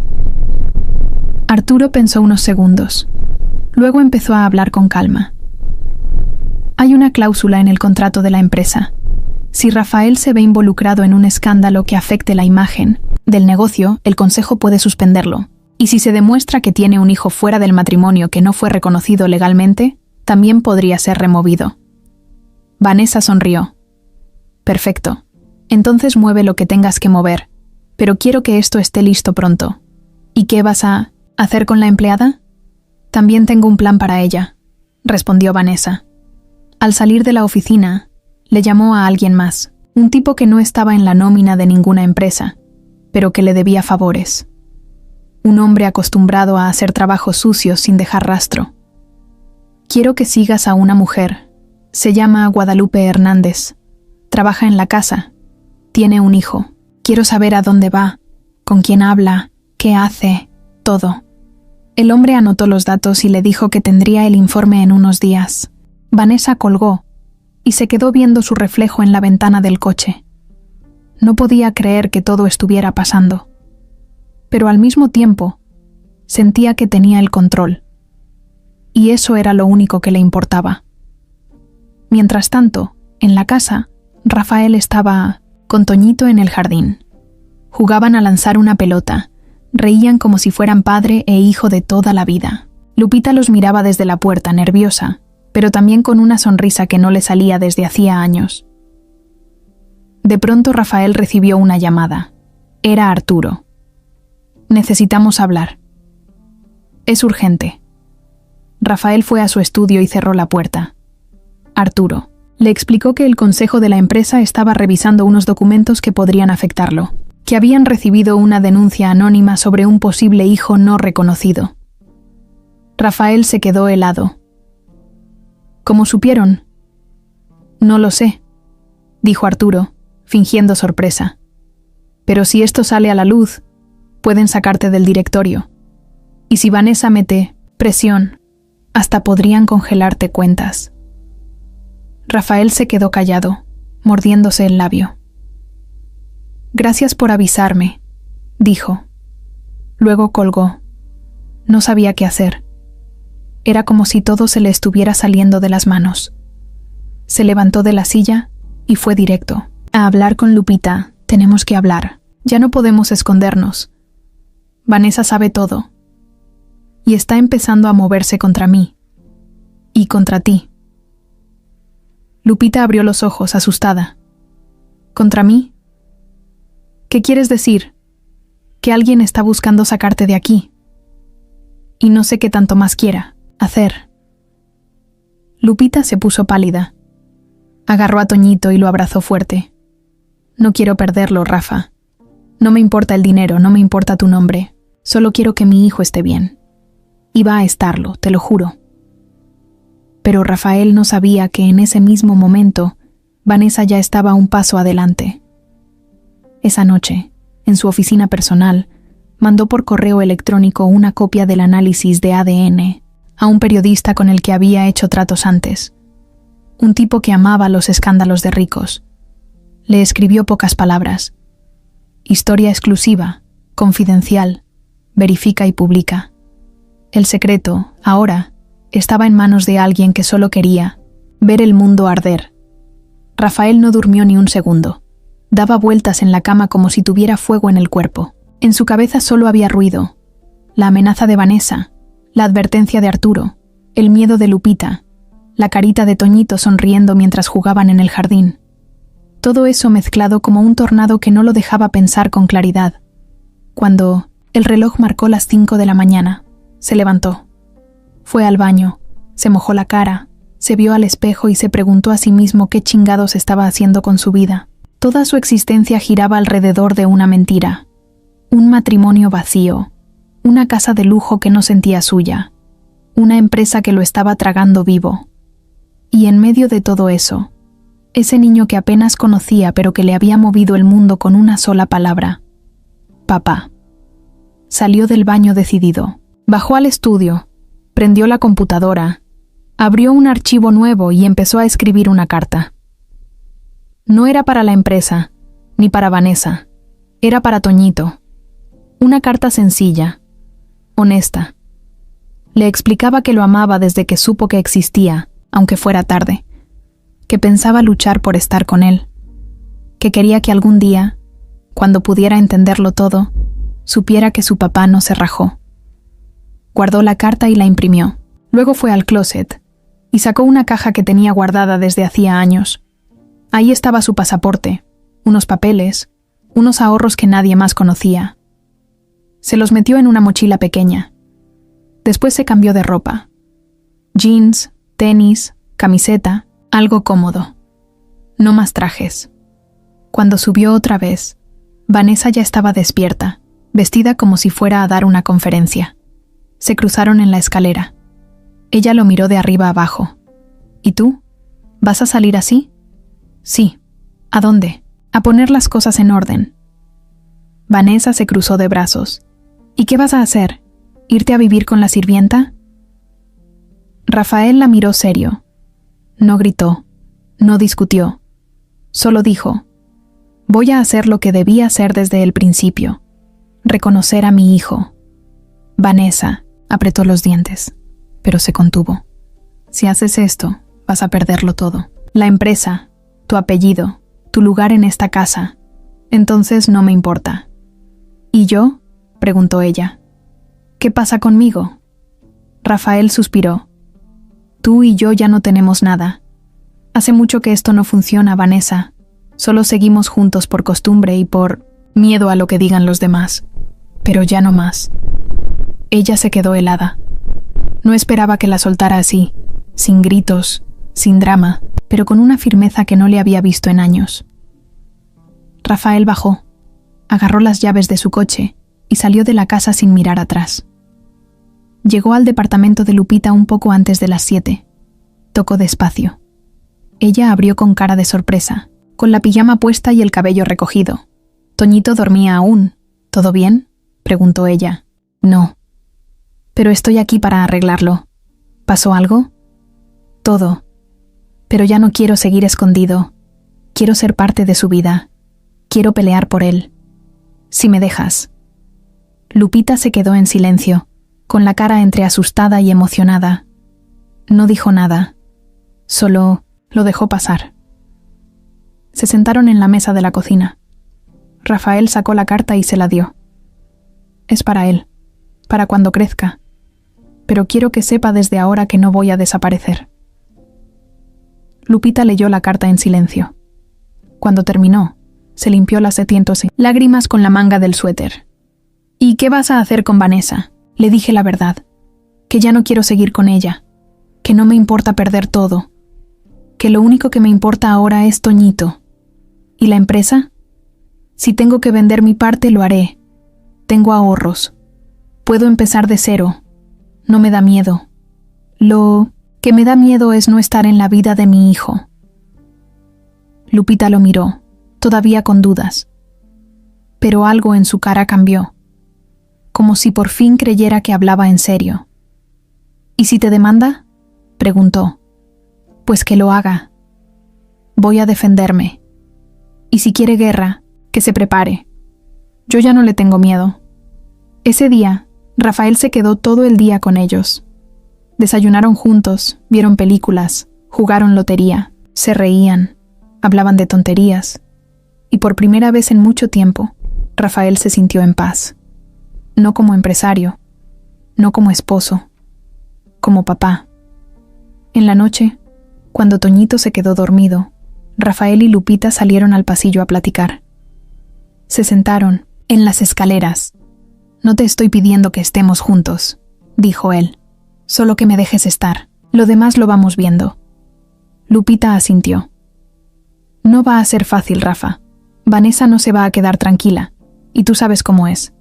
Arturo pensó unos segundos. Luego empezó a hablar con calma. Hay una cláusula en el contrato de la empresa. Si Rafael se ve involucrado en un escándalo que afecte la imagen del negocio, el consejo puede suspenderlo. Y si se demuestra que tiene un hijo fuera del matrimonio que no fue reconocido legalmente, también podría ser removido. Vanessa sonrió. Perfecto. Entonces mueve lo que tengas que mover, pero quiero que esto esté listo pronto. ¿Y qué vas a hacer con la empleada? También tengo un plan para ella, respondió Vanessa. Al salir de la oficina, le llamó a alguien más, un tipo que no estaba en la nómina de ninguna empresa, pero que le debía favores. Un hombre acostumbrado a hacer trabajos sucios sin dejar rastro. Quiero que sigas a una mujer. Se llama Guadalupe Hernández. Trabaja en la casa. Tiene un hijo. Quiero saber a dónde va, con quién habla, qué hace, todo. El hombre anotó los datos y le dijo que tendría el informe en unos días. Vanessa colgó y se quedó viendo su reflejo en la ventana del coche. No podía creer que todo estuviera pasando. Pero al mismo tiempo, sentía que tenía el control. Y eso era lo único que le importaba. Mientras tanto, en la casa, Rafael estaba con Toñito en el jardín. Jugaban a lanzar una pelota, reían como si fueran padre e hijo de toda la vida. Lupita los miraba desde la puerta, nerviosa, pero también con una sonrisa que no le salía desde hacía años. De pronto Rafael recibió una llamada. Era Arturo. Necesitamos hablar. Es urgente. Rafael fue a su estudio y cerró la puerta. Arturo, Le explicó que el consejo de la empresa estaba revisando unos documentos que podrían afectarlo, que habían recibido una denuncia anónima sobre un posible hijo no reconocido. Rafael se quedó helado. ¿Cómo supieron? No lo sé, dijo Arturo, fingiendo sorpresa. Pero si esto sale a la luz, pueden sacarte del directorio. Y si Vanessa mete presión, hasta podrían congelarte cuentas. Rafael se quedó callado, mordiéndose el labio. Gracias por avisarme, dijo. Luego colgó. No sabía qué hacer. Era como si todo se le estuviera saliendo de las manos. Se levantó de la silla y fue directo. A hablar con Lupita, tenemos que hablar. Ya no podemos escondernos. Vanessa sabe todo. Y está empezando a moverse contra mí. Y contra ti. Lupita abrió los ojos, asustada. ¿Contra mí? ¿Qué quieres decir? Que alguien está buscando sacarte de aquí. Y no sé qué tanto más quiera hacer. Lupita se puso pálida. Agarró a Toñito y lo abrazó fuerte. No quiero perderlo, Rafa. No me importa el dinero, no me importa tu nombre. Solo quiero que mi hijo esté bien. Y va a estarlo, te lo juro. Pero Rafael no sabía que en ese mismo momento Vanessa ya estaba un paso adelante. Esa noche, en su oficina personal, mandó por correo electrónico una copia del análisis de ADN a un periodista con el que había hecho tratos antes. Un tipo que amaba los escándalos de ricos. Le escribió pocas palabras. Historia exclusiva, confidencial, verifica y publica. El secreto, ahora, estaba en manos de alguien que solo quería ver el mundo arder. Rafael no durmió ni un segundo. Daba vueltas en la cama como si tuviera fuego en el cuerpo. En su cabeza solo había ruido. La amenaza de Vanessa, la advertencia de Arturo, el miedo de Lupita, la carita de Toñito sonriendo mientras jugaban en el jardín. Todo eso mezclado como un tornado que no lo dejaba pensar con claridad. Cuando el reloj marcó las 5 de la mañana, se levantó. Fue al baño, se mojó la cara, se vio al espejo y se preguntó a sí mismo qué chingados estaba haciendo con su vida. Toda su existencia giraba alrededor de una mentira. Un matrimonio vacío, una casa de lujo que no sentía suya, una empresa que lo estaba tragando vivo. Y en medio de todo eso, ese niño que apenas conocía pero que le había movido el mundo con una sola palabra. Papá. Salió del baño decidido. Bajó al estudio, prendió la computadora, abrió un archivo nuevo y empezó a escribir una carta. No era para la empresa, ni para Vanessa, era para Toñito. Una carta sencilla, honesta. Le explicaba que lo amaba desde que supo que existía, aunque fuera tarde, que pensaba luchar por estar con él, que quería que algún día, cuando pudiera entenderlo todo, supiera que su papá no se rajó. Guardó la carta y la imprimió. Luego fue al closet y sacó una caja que tenía guardada desde hacía años. Ahí estaba su pasaporte, unos papeles, unos ahorros que nadie más conocía. Se los metió en una mochila pequeña. Después se cambió de ropa. Jeans, tenis, camiseta, algo cómodo. No más trajes. Cuando subió otra vez, Vanessa ya estaba despierta, vestida como si fuera a dar una conferencia. Se cruzaron en la escalera. Ella lo miró de arriba abajo. ¿Y tú? ¿Vas a salir así? Sí. ¿A dónde? A poner las cosas en orden. Vanessa se cruzó de brazos. ¿Y qué vas a hacer? ¿Irte a vivir con la sirvienta? Rafael la miró serio. No gritó, no discutió. Solo dijo: voy a hacer lo que debía hacer desde el principio. Reconocer a mi hijo. Vanessa apretó los dientes, pero se contuvo. Si haces esto, vas a perderlo todo. La empresa, tu apellido, tu lugar en esta casa. Entonces no me importa. ¿Y yo?, preguntó ella. ¿Qué pasa conmigo? Rafael suspiró. Tú y yo ya no tenemos nada. Hace mucho que esto no funciona, Vanessa. Solo seguimos juntos por costumbre y por miedo a lo que digan los demás. Pero ya no más. Ella se quedó helada. No esperaba que la soltara así, sin gritos, sin drama, pero con una firmeza que no le había visto en años. Rafael bajó, agarró las llaves de su coche y salió de la casa sin mirar atrás. Llegó al departamento de Lupita un poco antes de las 7. Tocó despacio. Ella abrió con cara de sorpresa, con la pijama puesta y el cabello recogido. Toñito dormía aún. ¿Todo bien?, preguntó ella. No. Pero estoy aquí para arreglarlo. ¿Pasó algo? Todo. Pero ya no quiero seguir escondido. Quiero ser parte de su vida. Quiero pelear por él. Si me dejas. Lupita se quedó en silencio, con la cara entre asustada y emocionada. No dijo nada. Solo lo dejó pasar. Se sentaron en la mesa de la cocina. Rafael sacó la carta y se la dio. Es para él, para cuando crezca. Pero quiero que sepa desde ahora que no voy a desaparecer. Lupita leyó la carta en silencio. Cuando terminó, se limpió las sedientas lágrimas con la manga del suéter. ¿Y qué vas a hacer con Vanessa? Le dije la verdad, que ya no quiero seguir con ella, que no me importa perder todo, que lo único que me importa ahora es Toñito. ¿Y la empresa? Si tengo que vender mi parte, lo haré. Tengo ahorros. Puedo empezar de cero. No me da miedo. Lo que me da miedo es no estar en la vida de mi hijo. Lupita lo miró, todavía con dudas. Pero algo en su cara cambió, como si por fin creyera que hablaba en serio. ¿Y si te demanda?, preguntó. Pues que lo haga. Voy a defenderme. Y si quiere guerra, que se prepare. Yo ya no le tengo miedo. Ese día, Rafael se quedó todo el día con ellos. Desayunaron juntos, vieron películas, jugaron lotería, se reían, hablaban de tonterías. Y por primera vez en mucho tiempo, Rafael se sintió en paz. No como empresario, no como esposo, como papá. En la noche, cuando Toñito se quedó dormido, Rafael y Lupita salieron al pasillo a platicar. Se sentaron en las escaleras. No te estoy pidiendo que estemos juntos, dijo él. Solo que me dejes estar. Lo demás lo vamos viendo. Lupita asintió. No va a ser fácil, Rafa. Vanessa no se va a quedar tranquila, y tú sabes cómo es.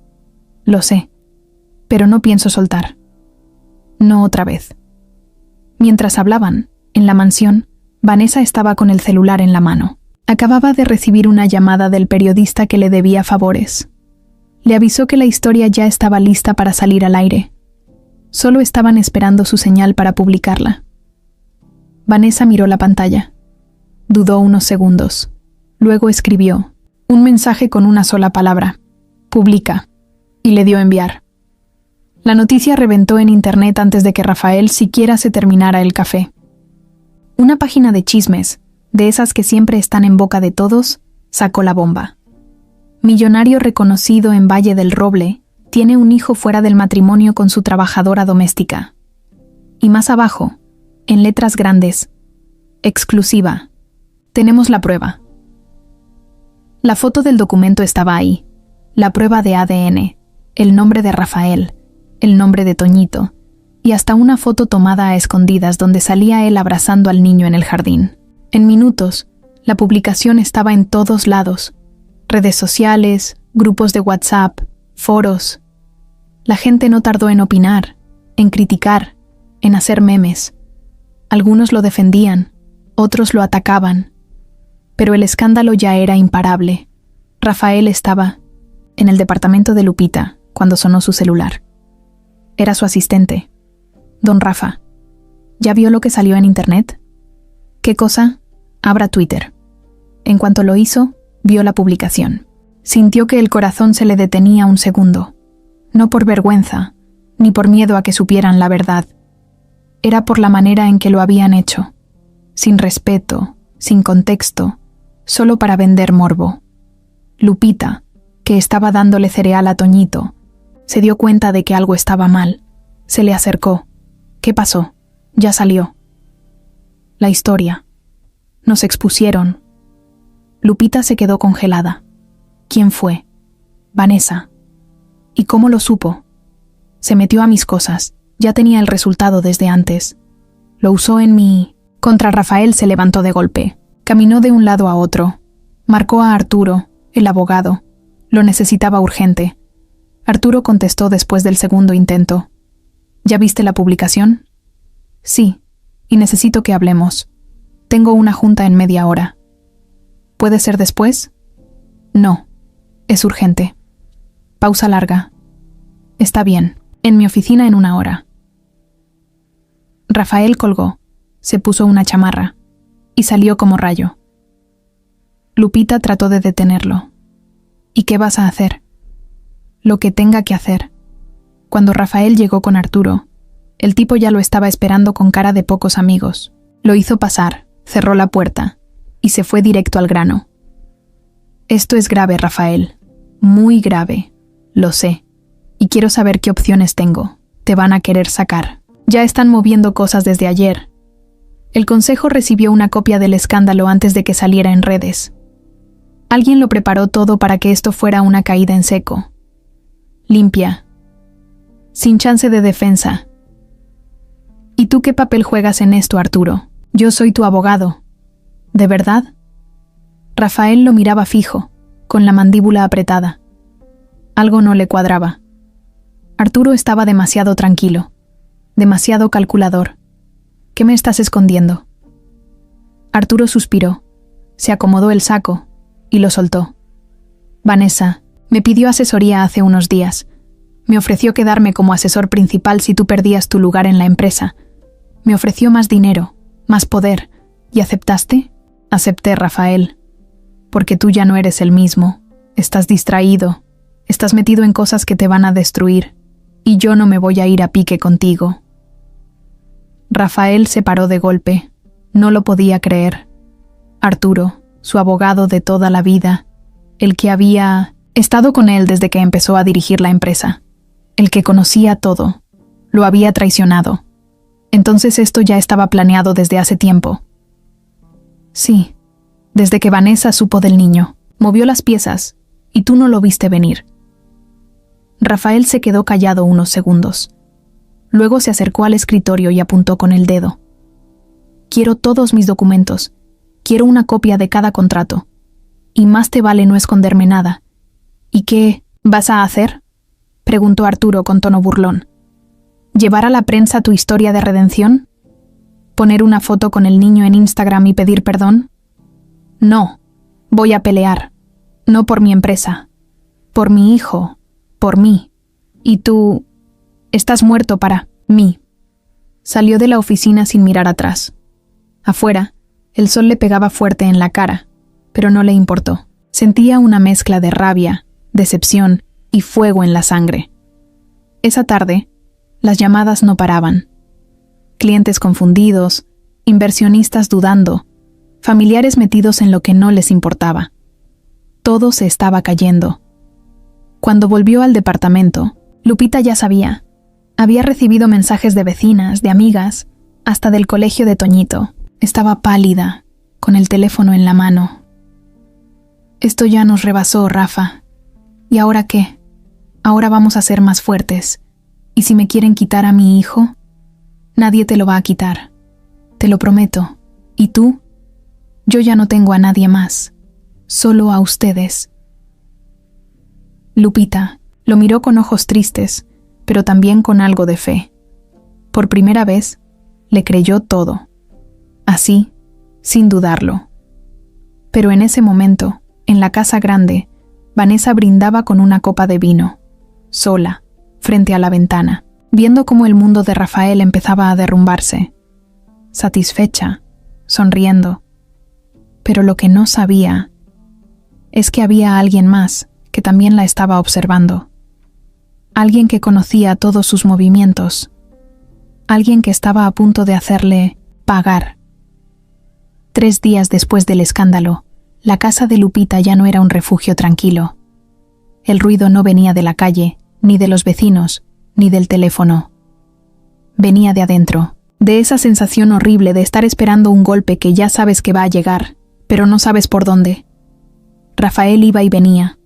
Lo sé, pero no pienso soltar. No otra vez. Mientras hablaban, en la mansión, Vanessa estaba con el celular en la mano. Acababa de recibir una llamada del periodista que le debía favores. Le avisó que la historia ya estaba lista para salir al aire. Solo estaban esperando su señal para publicarla. Vanessa miró la pantalla. Dudó unos segundos. Luego escribió un mensaje con una sola palabra: publica, y le dio a enviar. La noticia reventó en internet antes de que Rafael siquiera se terminara el café. Una página de chismes, de esas que siempre están en boca de todos, sacó la bomba. Millonario reconocido en Valle del Roble, tiene un hijo fuera del matrimonio con su trabajadora doméstica. Y más abajo, en letras grandes, exclusiva, tenemos la prueba. La foto del documento estaba ahí, la prueba de ADN, el nombre de Rafael, el nombre de Toñito, y hasta una foto tomada a escondidas donde salía él abrazando al niño en el jardín. En minutos, la publicación estaba en todos lados: redes sociales, grupos de WhatsApp, foros. La gente no tardó en opinar, en criticar, en hacer memes. Algunos lo defendían, otros lo atacaban. Pero el escándalo ya era imparable. Rafael estaba en el departamento de Lupita cuando sonó su celular. Era su asistente. Don Rafa, ¿ya vio lo que salió en internet? ¿Qué cosa? Abra Twitter. En cuanto lo hizo, vio la publicación. Sintió que el corazón se le detenía un segundo. No por vergüenza, ni por miedo a que supieran la verdad. Era por la manera en que lo habían hecho. Sin respeto, sin contexto, solo para vender morbo. Lupita, que estaba dándole cereal a Toñito, se dio cuenta de que algo estaba mal. Se le acercó. ¿Qué pasó? Ya salió. La historia. Nos expusieron. Lupita se quedó congelada. ¿Quién fue? Vanessa. ¿Y cómo lo supo? Se metió a mis cosas. Ya tenía el resultado desde antes. Lo usó en mi Contra Rafael se levantó de golpe. Caminó de un lado a otro. Marcó a Arturo, el abogado. Lo necesitaba urgente. Arturo contestó después del segundo intento. ¿Ya viste la publicación? Sí, y necesito que hablemos. Tengo una junta en media hora. ¿Puede ser después? No, es urgente. Pausa larga. Está bien, en mi oficina en una hora. Rafael colgó, se puso una chamarra y salió como rayo. Lupita trató de detenerlo. ¿Y qué vas a hacer? Lo que tenga que hacer. Cuando Rafael llegó con Arturo, el tipo ya lo estaba esperando con cara de pocos amigos. Lo hizo pasar, cerró la puerta y se fue directo al grano. Esto es grave, Rafael. Muy grave. Lo sé. Y quiero saber qué opciones tengo. Te van a querer sacar. Ya están moviendo cosas desde ayer. El consejo recibió una copia del escándalo antes de que saliera en redes. Alguien lo preparó todo para que esto fuera una caída en seco. Limpia. Sin chance de defensa. ¿Y tú qué papel juegas en esto, Arturo? Yo soy tu abogado. ¿De verdad? Rafael lo miraba fijo, con la mandíbula apretada. Algo no le cuadraba. Arturo estaba demasiado tranquilo, demasiado calculador. ¿Qué me estás escondiendo? Arturo suspiró, se acomodó el saco y lo soltó. Vanessa me pidió asesoría hace unos días. Me ofreció quedarme como asesor principal si tú perdías tu lugar en la empresa. Me ofreció más dinero, más poder. ¿Y aceptaste? Acepté, Rafael. Porque tú ya no eres el mismo. Estás distraído. Estás metido en cosas que te van a destruir. Y yo no me voy a ir a pique contigo. Rafael se paró de golpe. No lo podía creer. Arturo, su abogado de toda la vida, el que había estado con él desde que empezó a dirigir la empresa, el que conocía todo, lo había traicionado. Entonces esto ya estaba planeado desde hace tiempo. Sí, desde que Vanessa supo del niño, movió las piezas, y tú no lo viste venir. Rafael se quedó callado unos segundos. Luego se acercó al escritorio y apuntó con el dedo. Quiero todos mis documentos. Quiero una copia de cada contrato. Y más te vale no esconderme nada. ¿Y qué vas a hacer?, preguntó Arturo con tono burlón. ¿Llevar a la prensa tu historia de redención? ¿Poner una foto con el niño en Instagram y pedir perdón? No, voy a pelear. No por mi empresa. Por mi hijo. Por mí. Y tú estás muerto para mí. Salió de la oficina sin mirar atrás. Afuera, el sol le pegaba fuerte en la cara, pero no le importó. Sentía una mezcla de rabia, decepción y fuego en la sangre. Esa tarde, las llamadas no paraban. Clientes confundidos, inversionistas dudando, familiares metidos en lo que no les importaba. Todo se estaba cayendo. Cuando volvió al departamento, Lupita ya sabía. Había recibido mensajes de vecinas, de amigas, hasta del colegio de Toñito. Estaba pálida, con el teléfono en la mano. Esto ya nos rebasó, Rafa. ¿Y ahora qué? Ahora vamos a ser más fuertes. ¿Y si me quieren quitar a mi hijo? Nadie te lo va a quitar. Te lo prometo. ¿Y tú? Yo ya no tengo a nadie más. Solo a ustedes. Lupita lo miró con ojos tristes, pero también con algo de fe. Por primera vez, le creyó todo. Así, sin dudarlo. Pero en ese momento, en la casa grande, Vanessa brindaba con una copa de vino, sola, frente a la ventana, viendo cómo el mundo de Rafael empezaba a derrumbarse. Satisfecha, sonriendo. Pero lo que no sabía es que había alguien más que también la estaba observando. Alguien que conocía todos sus movimientos. Alguien que estaba a punto de hacerle pagar. 3 días después del escándalo, la casa de Lupita ya no era un refugio tranquilo. El ruido no venía de la calle, ni de los vecinos, ni del teléfono. Venía de adentro, de esa sensación horrible de estar esperando un golpe que ya sabes que va a llegar, pero no sabes por dónde. Rafael iba y venía.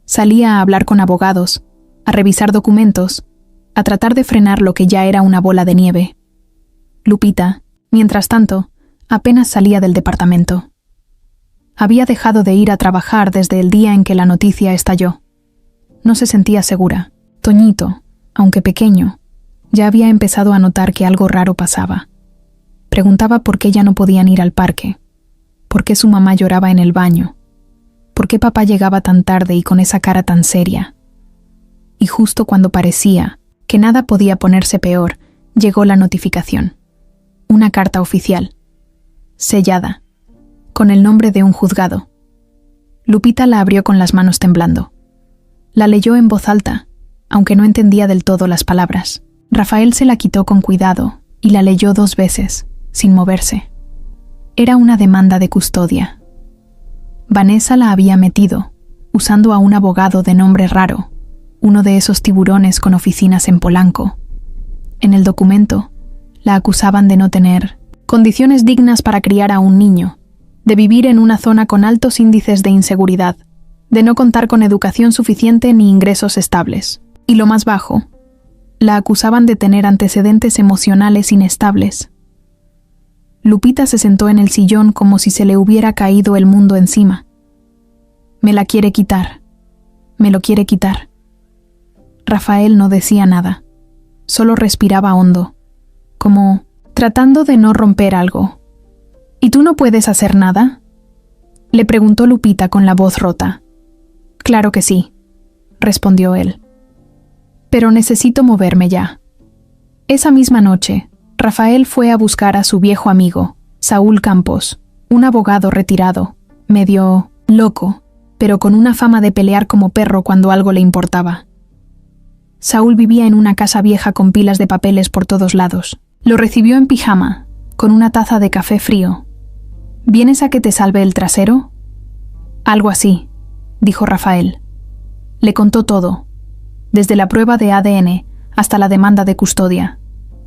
Salía a hablar con abogados, a revisar documentos, a tratar de frenar lo que ya era una bola de nieve. Lupita, mientras tanto, apenas salía del departamento. Había dejado de ir a trabajar desde el día en que la noticia estalló. No se sentía segura. Toñito, aunque pequeño, ya había empezado a notar que algo raro pasaba. Preguntaba por qué ya no podían ir al parque, por qué su mamá lloraba en el baño, por qué papá llegaba tan tarde y con esa cara tan seria. Y justo cuando parecía que nada podía ponerse peor, llegó la notificación. Una carta oficial, sellada, con el nombre de un juzgado. Lupita la abrió con las manos temblando. La leyó en voz alta, aunque no entendía del todo las palabras. Rafael se la quitó con cuidado y la leyó 2 veces, sin moverse. Era una demanda de custodia. Vanessa la había metido, usando a un abogado de nombre raro, uno de esos tiburones con oficinas en Polanco. En el documento, la acusaban de no tener condiciones dignas para criar a un niño, de vivir en una zona con altos índices de inseguridad, de no contar con educación suficiente ni ingresos estables. Y lo más bajo, la acusaban de tener antecedentes emocionales inestables. Lupita se sentó en el sillón como si se le hubiera caído el mundo encima. Me la quiere quitar. Me lo quiere quitar. Rafael no decía nada. Solo respiraba hondo, como tratando de no romper algo. ¿Y tú no puedes hacer nada?, le preguntó Lupita con la voz rota. Claro que sí, respondió él. Pero necesito moverme ya. Esa misma noche, Rafael fue a buscar a su viejo amigo, Saúl Campos, un abogado retirado, medio loco, pero con una fama de pelear como perro cuando algo le importaba. Saúl vivía en una casa vieja con pilas de papeles por todos lados. Lo recibió en pijama, con una taza de café frío. ¿Vienes a que te salve el trasero? Algo así, dijo Rafael. Le contó todo, desde la prueba de ADN hasta la demanda de custodia.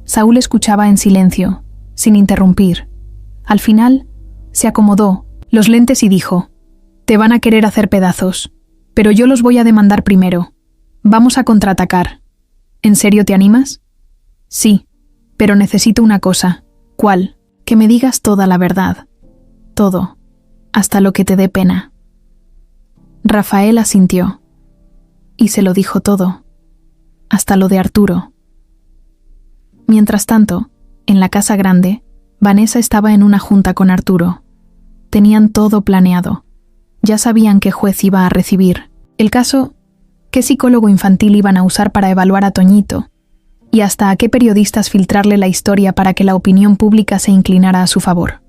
Saúl escuchaba en silencio, sin interrumpir. Al final, se acomodó los lentes y dijo: «Te van a querer hacer pedazos, pero yo los voy a demandar primero. Vamos a contraatacar. ¿En serio te animas?» «Sí, pero necesito una cosa». «¿Cuál?» «Que me digas toda la verdad. Todo. Hasta lo que te dé pena». Rafael asintió. Y se lo dijo todo. Hasta lo de Arturo. Mientras tanto, en la casa grande, Vanessa estaba en una junta con Arturo. Tenían todo planeado. Ya sabían qué juez iba a recibir el caso, qué psicólogo infantil iban a usar para evaluar a Toñito, y hasta a qué periodistas filtrarle la historia para que la opinión pública se inclinara a su favor.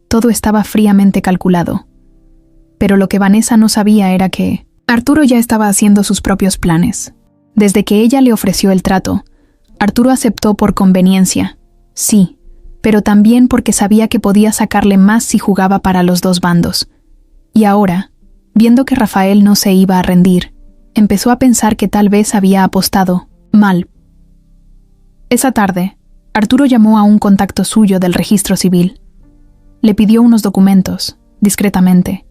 Todo estaba fríamente calculado. Pero lo que Vanessa no sabía era que Arturo ya estaba haciendo sus propios planes. Desde que ella le ofreció el trato, Arturo aceptó por conveniencia, sí, pero también porque sabía que podía sacarle más si jugaba para los 2 bandos. Y ahora, viendo que Rafael no se iba a rendir, empezó a pensar que tal vez había apostado mal. Esa tarde, Arturo llamó a un contacto suyo del registro civil. Le pidió unos documentos, discretamente.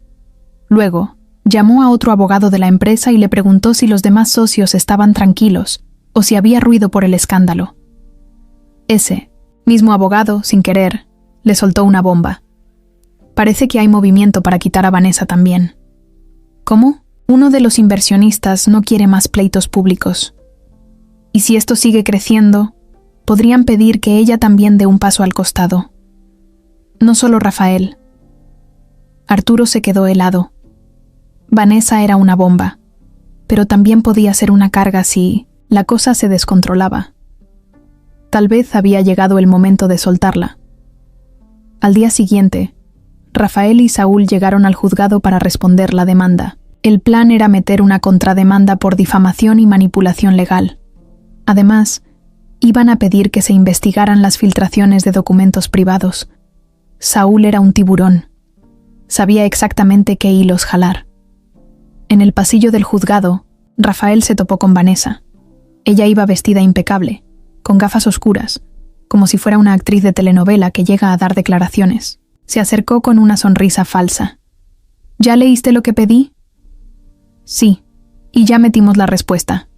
Luego, llamó a otro abogado de la empresa y le preguntó si los demás socios estaban tranquilos o si había ruido por el escándalo. Ese mismo abogado, sin querer, le soltó una bomba. Parece que hay movimiento para quitar a Vanessa también. ¿Cómo? Uno de los inversionistas no quiere más pleitos públicos. Y si esto sigue creciendo, podrían pedir que ella también dé un paso al costado. No solo Rafael. Arturo se quedó helado. Vanessa era una bomba, pero también podía ser una carga si la cosa se descontrolaba. Tal vez había llegado el momento de soltarla. Al día siguiente, Rafael y Saúl llegaron al juzgado para responder la demanda. El plan era meter una contrademanda por difamación y manipulación legal. Además, iban a pedir que se investigaran las filtraciones de documentos privados. Saúl era un tiburón. Sabía exactamente qué hilos jalar. En el pasillo del juzgado, Rafael se topó con Vanessa. Ella iba vestida impecable, con gafas oscuras, como si fuera una actriz de telenovela que llega a dar declaraciones. Se acercó con una sonrisa falsa. ¿Ya leíste lo que pedí? Sí, y ya metimos la respuesta.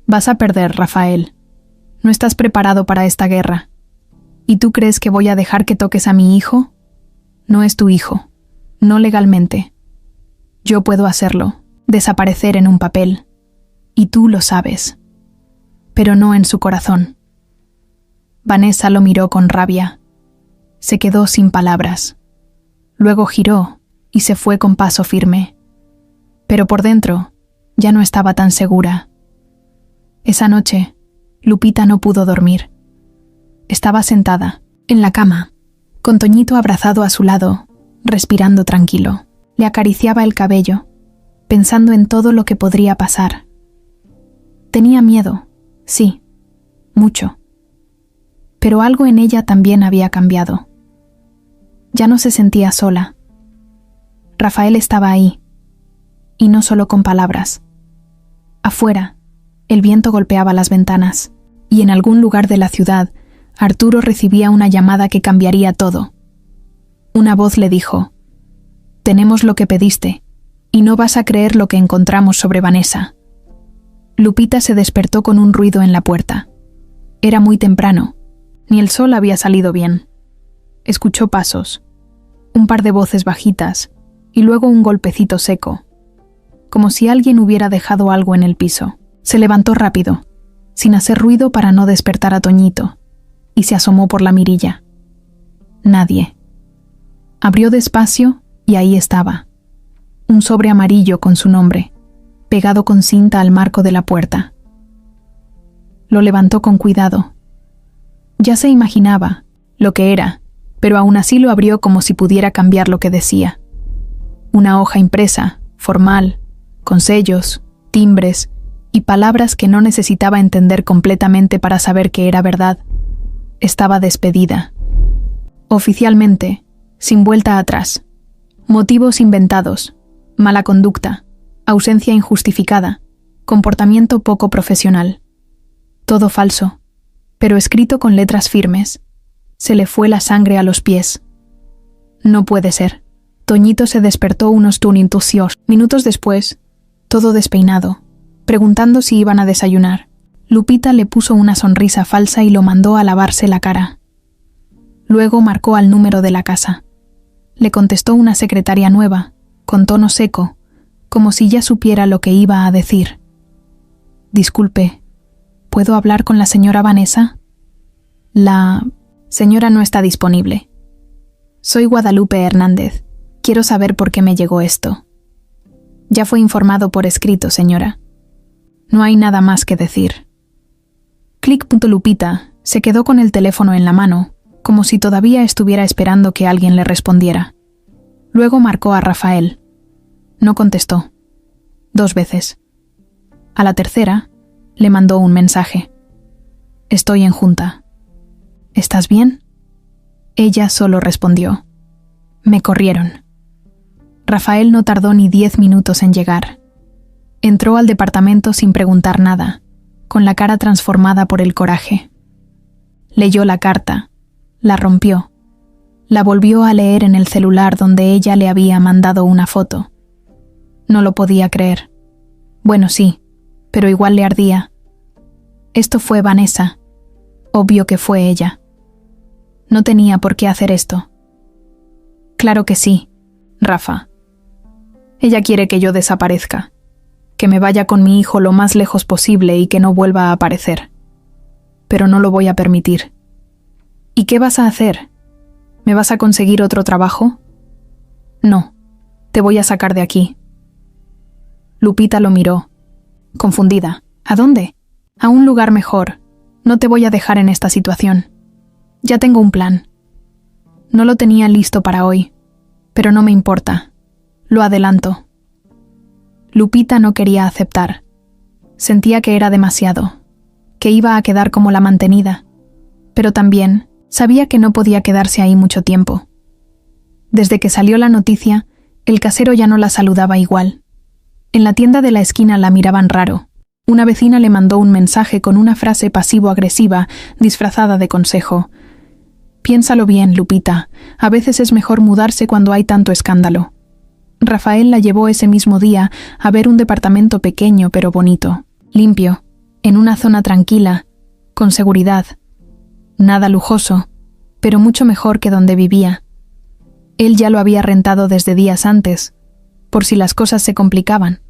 Vas a perder, Rafael. No estás preparado para esta guerra. ¿Y tú crees que voy a dejar que toques a mi hijo? No es tu hijo, no legalmente. Yo puedo hacerlo, desaparecer en un papel, y tú lo sabes, pero no en su corazón. Vanessa lo miró con rabia. Se quedó sin palabras. Luego giró y se fue con paso firme. Pero por dentro ya no estaba tan segura. Esa noche, Lupita no pudo dormir. Estaba sentada, en la cama, con Toñito abrazado a su lado, respirando tranquilo. Le acariciaba el cabello, pensando en todo lo que podría pasar. Tenía miedo, sí, mucho. Pero algo en ella también había cambiado. Ya no se sentía sola. Rafael estaba ahí, y no solo con palabras. Afuera, el viento golpeaba las ventanas, y en algún lugar de la ciudad, Arturo recibía una llamada que cambiaría todo. Una voz le dijo: «Tenemos lo que pediste, y no vas a creer lo que encontramos sobre Vanessa». Lupita se despertó con un ruido en la puerta. Era muy temprano, ni el sol había salido bien. Escuchó pasos, un par de voces bajitas, y luego un golpecito seco, como si alguien hubiera dejado algo en el piso. Se levantó rápido, sin hacer ruido para no despertar a Toñito, y se asomó por la mirilla. Nadie. Abrió despacio y ahí estaba. Un sobre amarillo con su nombre, pegado con cinta al marco de la puerta. Lo levantó con cuidado. Ya se imaginaba lo que era, pero aún así lo abrió como si pudiera cambiar lo que decía. Una hoja impresa, formal, con sellos, timbres y palabras que no necesitaba entender completamente para saber que era verdad. Estaba despedida. Oficialmente, sin vuelta atrás. Motivos inventados, mala conducta, ausencia injustificada, comportamiento poco profesional. Todo falso, pero escrito con letras firmes. Se le fue la sangre a los pies. No puede ser. Toñito se despertó unos tunintucios. Minutos después, todo despeinado, preguntando si iban a desayunar. Lupita le puso una sonrisa falsa y lo mandó a lavarse la cara. Luego marcó al número de la casa. Le contestó una secretaria nueva, con tono seco, como si ya supiera lo que iba a decir. «Disculpe, ¿puedo hablar con la señora Vanessa?» «La señora no está disponible. Soy Guadalupe Hernández. Quiero saber por qué me llegó esto». «Ya fue informado por escrito, señora. No hay nada más que decir». Lupita se quedó con el teléfono en la mano, como si todavía estuviera esperando que alguien le respondiera. Luego marcó a Rafael. No contestó. 2 veces. A la tercera, le mandó un mensaje. «Estoy en junta». «¿Estás bien?» Ella solo respondió: «Me corrieron». Rafael no tardó ni 10 minutos en llegar. Entró al departamento sin preguntar nada, con la cara transformada por el coraje. Leyó la carta, la rompió, la volvió a leer en el celular donde ella le había mandado una foto. No lo podía creer. Bueno, sí, pero igual le ardía. Esto fue Vanessa. Obvio que fue ella. No tenía por qué hacer esto. Claro que sí, Rafa. Ella quiere que yo desaparezca, que me vaya con mi hijo lo más lejos posible y que no vuelva a aparecer. Pero no lo voy a permitir. ¿Y qué vas a hacer? ¿Me vas a conseguir otro trabajo? No, te voy a sacar de aquí. Lupita lo miró, confundida. ¿A dónde? A un lugar mejor. No te voy a dejar en esta situación. Ya tengo un plan. No lo tenía listo para hoy, pero no me importa. Lo adelanto. Lupita no quería aceptar. Sentía que era demasiado, que iba a quedar como la mantenida, pero también sabía que no podía quedarse ahí mucho tiempo. Desde que salió la noticia, el casero ya no la saludaba igual. En la tienda de la esquina la miraban raro. Una vecina le mandó un mensaje con una frase pasivo-agresiva disfrazada de consejo. «Piénsalo bien, Lupita. A veces es mejor mudarse cuando hay tanto escándalo». Rafael la llevó ese mismo día a ver un departamento pequeño pero bonito, limpio, en una zona tranquila, con seguridad. Nada lujoso, pero mucho mejor que donde vivía. Él ya lo había rentado desde días antes, por si las cosas se complicaban.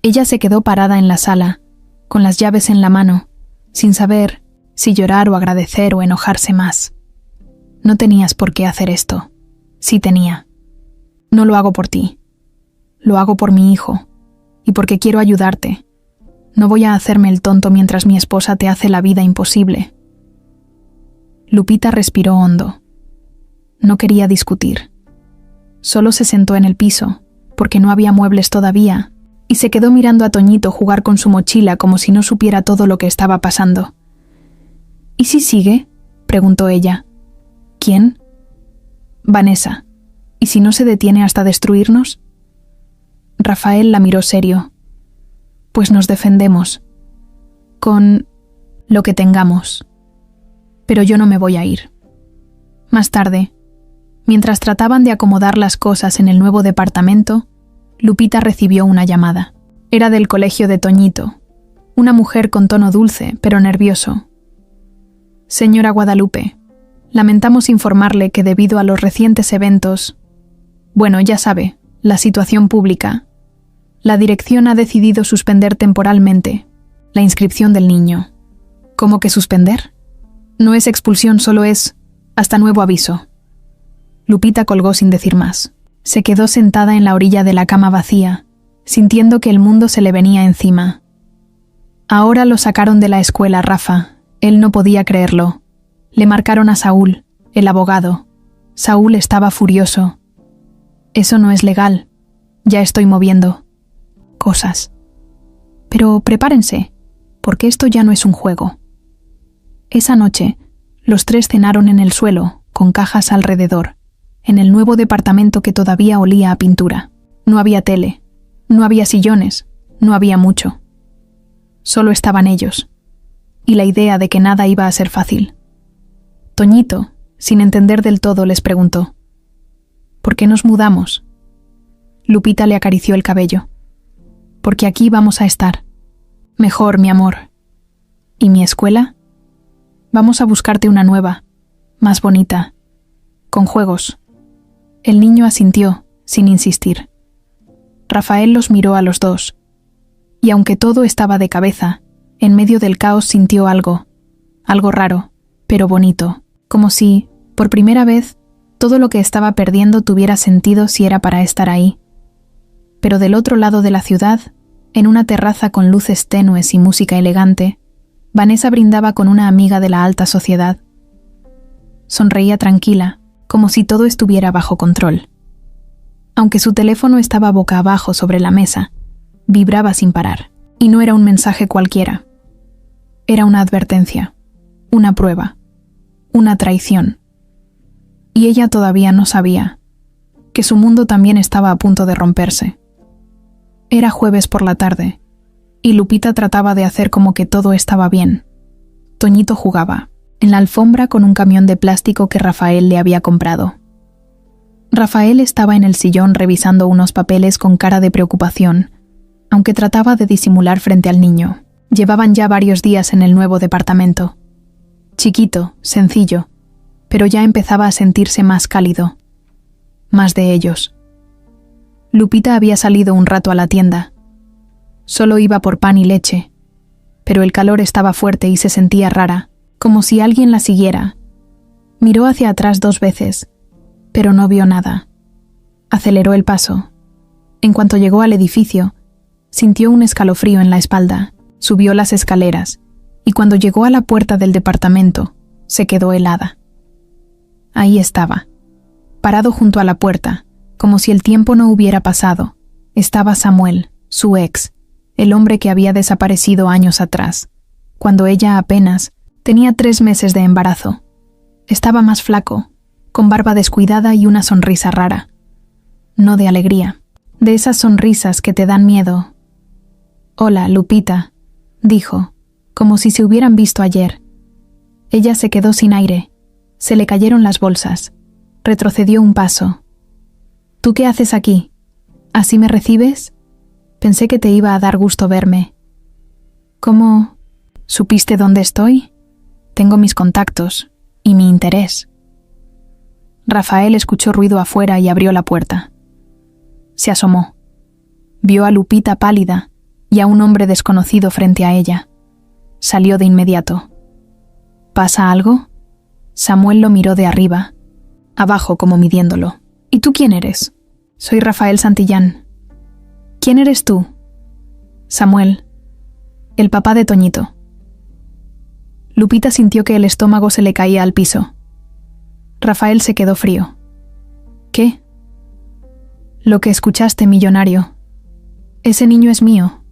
Ella se quedó parada en la sala, con las llaves en la mano, sin saber si llorar o agradecer o enojarse más. No tenías por qué hacer esto. Sí tenía. No lo hago por ti. Lo hago por mi hijo, y porque quiero ayudarte. No voy a hacerme el tonto mientras mi esposa te hace la vida imposible. Lupita respiró hondo. No quería discutir. Solo se sentó en el piso, porque no había muebles todavía, y se quedó mirando a Toñito jugar con su mochila como si no supiera todo lo que estaba pasando. ¿Y si sigue?, preguntó ella. ¿Quién? Vanessa. ¿Y si no se detiene hasta destruirnos? Rafael la miró serio. Pues nos defendemos. Con lo que tengamos. Pero yo no me voy a ir. Más tarde, mientras trataban de acomodar las cosas en el nuevo departamento, Lupita recibió una llamada. Era del colegio de Toñito, una mujer con tono dulce, pero nervioso. Señora Guadalupe, lamentamos informarle que debido a los recientes eventos, bueno, ya sabe, la situación pública, la dirección ha decidido suspender temporalmente la inscripción del niño. ¿Cómo que suspender? No es expulsión, solo es hasta nuevo aviso. Lupita colgó sin decir más. Se quedó sentada en la orilla de la cama vacía, sintiendo que el mundo se le venía encima. Ahora lo sacaron de la escuela, Rafa. Él no podía creerlo. Le marcaron a Saúl, el abogado. Saúl estaba furioso. Eso no es legal. Ya estoy moviendo cosas. Pero prepárense, porque esto ya no es un juego. Esa noche, los tres cenaron en el suelo, con cajas alrededor, en el nuevo departamento que todavía olía a pintura. No había tele, no había sillones, no había mucho. Solo estaban ellos, y la idea de que nada iba a ser fácil. Toñito, sin entender del todo, les preguntó: ¿por qué nos mudamos? Lupita le acarició el cabello. Porque aquí vamos a estar. Mejor, mi amor. ¿Y mi escuela? Vamos a buscarte una nueva, más bonita, con juegos. El niño asintió, sin insistir. Rafael los miró a los dos, y aunque todo estaba de cabeza, en medio del caos sintió algo raro, pero bonito, como si, por primera vez, todo lo que estaba perdiendo tuviera sentido si era para estar ahí. Pero del otro lado de la ciudad, en una terraza con luces tenues y música elegante, Vanessa brindaba con una amiga de la alta sociedad. Sonreía tranquila, como si todo estuviera bajo control. Aunque su teléfono estaba boca abajo sobre la mesa, vibraba sin parar, y no era un mensaje cualquiera. Era una advertencia, una prueba, una traición. Y ella todavía no sabía que su mundo también estaba a punto de romperse. Era jueves por la tarde, y Lupita trataba de hacer como que todo estaba bien. Toñito jugaba en la alfombra con un camión de plástico que Rafael le había comprado. Rafael estaba en el sillón revisando unos papeles con cara de preocupación, aunque trataba de disimular frente al niño. Llevaban ya varios días en el nuevo departamento. Chiquito, sencillo, pero ya empezaba a sentirse más cálido. Más de ellos. Lupita había salido un rato a la tienda. Solo iba por pan y leche, pero el calor estaba fuerte y se sentía rara, como si alguien la siguiera. Miró hacia atrás 2 veces, pero no vio nada. Aceleró el paso. En cuanto llegó al edificio, sintió un escalofrío en la espalda, subió las escaleras, y cuando llegó a la puerta del departamento, se quedó helada. Ahí estaba, parado junto a la puerta, como si el tiempo no hubiera pasado. Estaba Samuel, su ex, el hombre que había desaparecido años atrás, cuando ella apenas tenía 3 meses de embarazo. Estaba más flaco, con barba descuidada y una sonrisa rara. No de alegría, de esas sonrisas que te dan miedo. «Hola, Lupita», dijo, como si se hubieran visto ayer. Ella se quedó sin aire, se le cayeron las bolsas, retrocedió un paso. «¿Tú qué haces aquí? ¿Así me recibes? Pensé que te iba a dar gusto verme». «¿Cómo? ¿Supiste dónde estoy? Tengo mis contactos y mi interés». Rafael escuchó ruido afuera y abrió la puerta. Se asomó. Vio a Lupita pálida y a un hombre desconocido frente a ella. Salió de inmediato. ¿Pasa algo? Samuel lo miró de arriba, abajo como midiéndolo. ¿Y tú quién eres? Soy Rafael Santillán. ¿Quién eres tú? Samuel, el papá de Toñito. Lupita sintió que el estómago se le caía al piso. Rafael se quedó frío. ¿Qué? Lo que escuchaste, millonario. Ese niño es mío.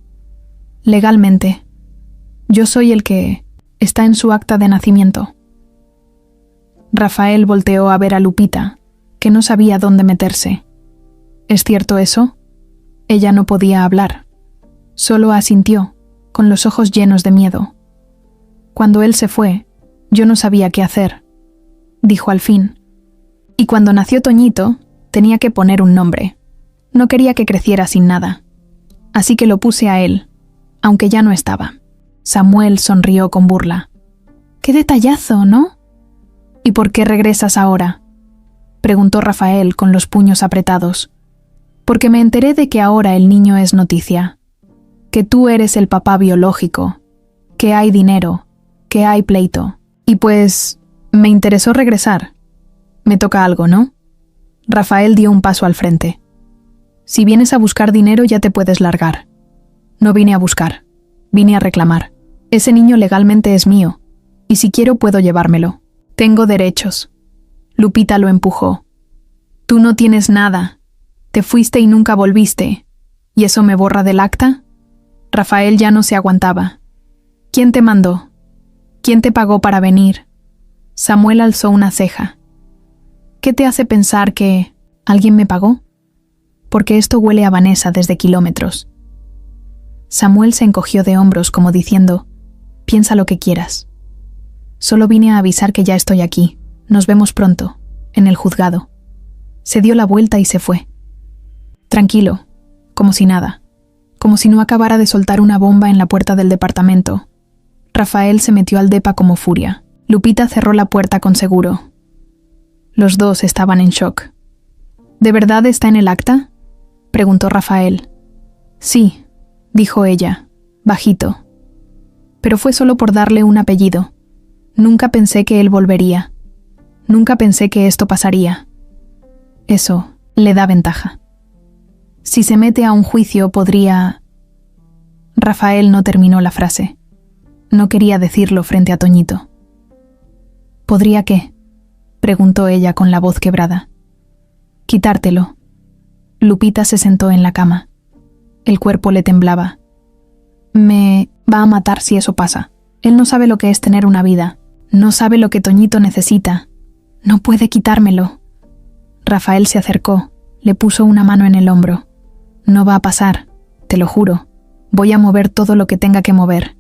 Legalmente. Yo soy el que está en su acta de nacimiento. Rafael volteó a ver a Lupita, que no sabía dónde meterse. ¿Es cierto eso? Ella no podía hablar. Solo asintió, con los ojos llenos de miedo. Cuando él se fue, yo no sabía qué hacer, dijo al fin. Y cuando nació Toñito, tenía que poner un nombre. No quería que creciera sin nada. Así que lo puse a él, aunque ya no estaba. Samuel sonrió con burla. ¡Qué detallazo!, ¿no? ¿Y por qué regresas ahora?, preguntó Rafael con los puños apretados. Porque me enteré de que ahora el niño es noticia. Que tú eres el papá biológico. Que hay dinero. Que hay pleito. Y pues, me interesó regresar. Me toca algo, ¿no? Rafael dio un paso al frente. Si vienes a buscar dinero ya te puedes largar. No vine a buscar. Vine a reclamar. Ese niño legalmente es mío. Y si quiero puedo llevármelo. Tengo derechos. Lupita lo empujó. Tú no tienes nada. Te fuiste y nunca volviste. ¿Y eso me borra del acta? Rafael ya no se aguantaba. ¿Quién te mandó? ¿Quién te pagó para venir? Samuel alzó una ceja. ¿Qué te hace pensar que alguien me pagó? Porque esto huele a Vanessa desde kilómetros. Samuel se encogió de hombros como diciendo, piensa lo que quieras. Solo vine a avisar que ya estoy aquí. Nos vemos pronto, en el juzgado. Se dio la vuelta y se fue. Tranquilo, como si nada, como si no acabara de soltar una bomba en la puerta del departamento. Rafael se metió al depa como furia. Lupita cerró la puerta con seguro. Los dos estaban en shock. ¿De verdad está en el acta?, preguntó Rafael. Sí, dijo ella, bajito. Pero fue solo por darle un apellido. Nunca pensé que él volvería. Nunca pensé que esto pasaría. Eso le da ventaja. Si se mete a un juicio podría... Rafael no terminó la frase. No quería decirlo frente a Toñito. ¿Podría qué?, preguntó ella con la voz quebrada. Quitártelo. Lupita se sentó en la cama. El cuerpo le temblaba. Me va a matar si eso pasa. Él no sabe lo que es tener una vida. No sabe lo que Toñito necesita. No puede quitármelo. Rafael se acercó, le puso una mano en el hombro. No va a pasar, te lo juro. Voy a mover todo lo que tenga que mover.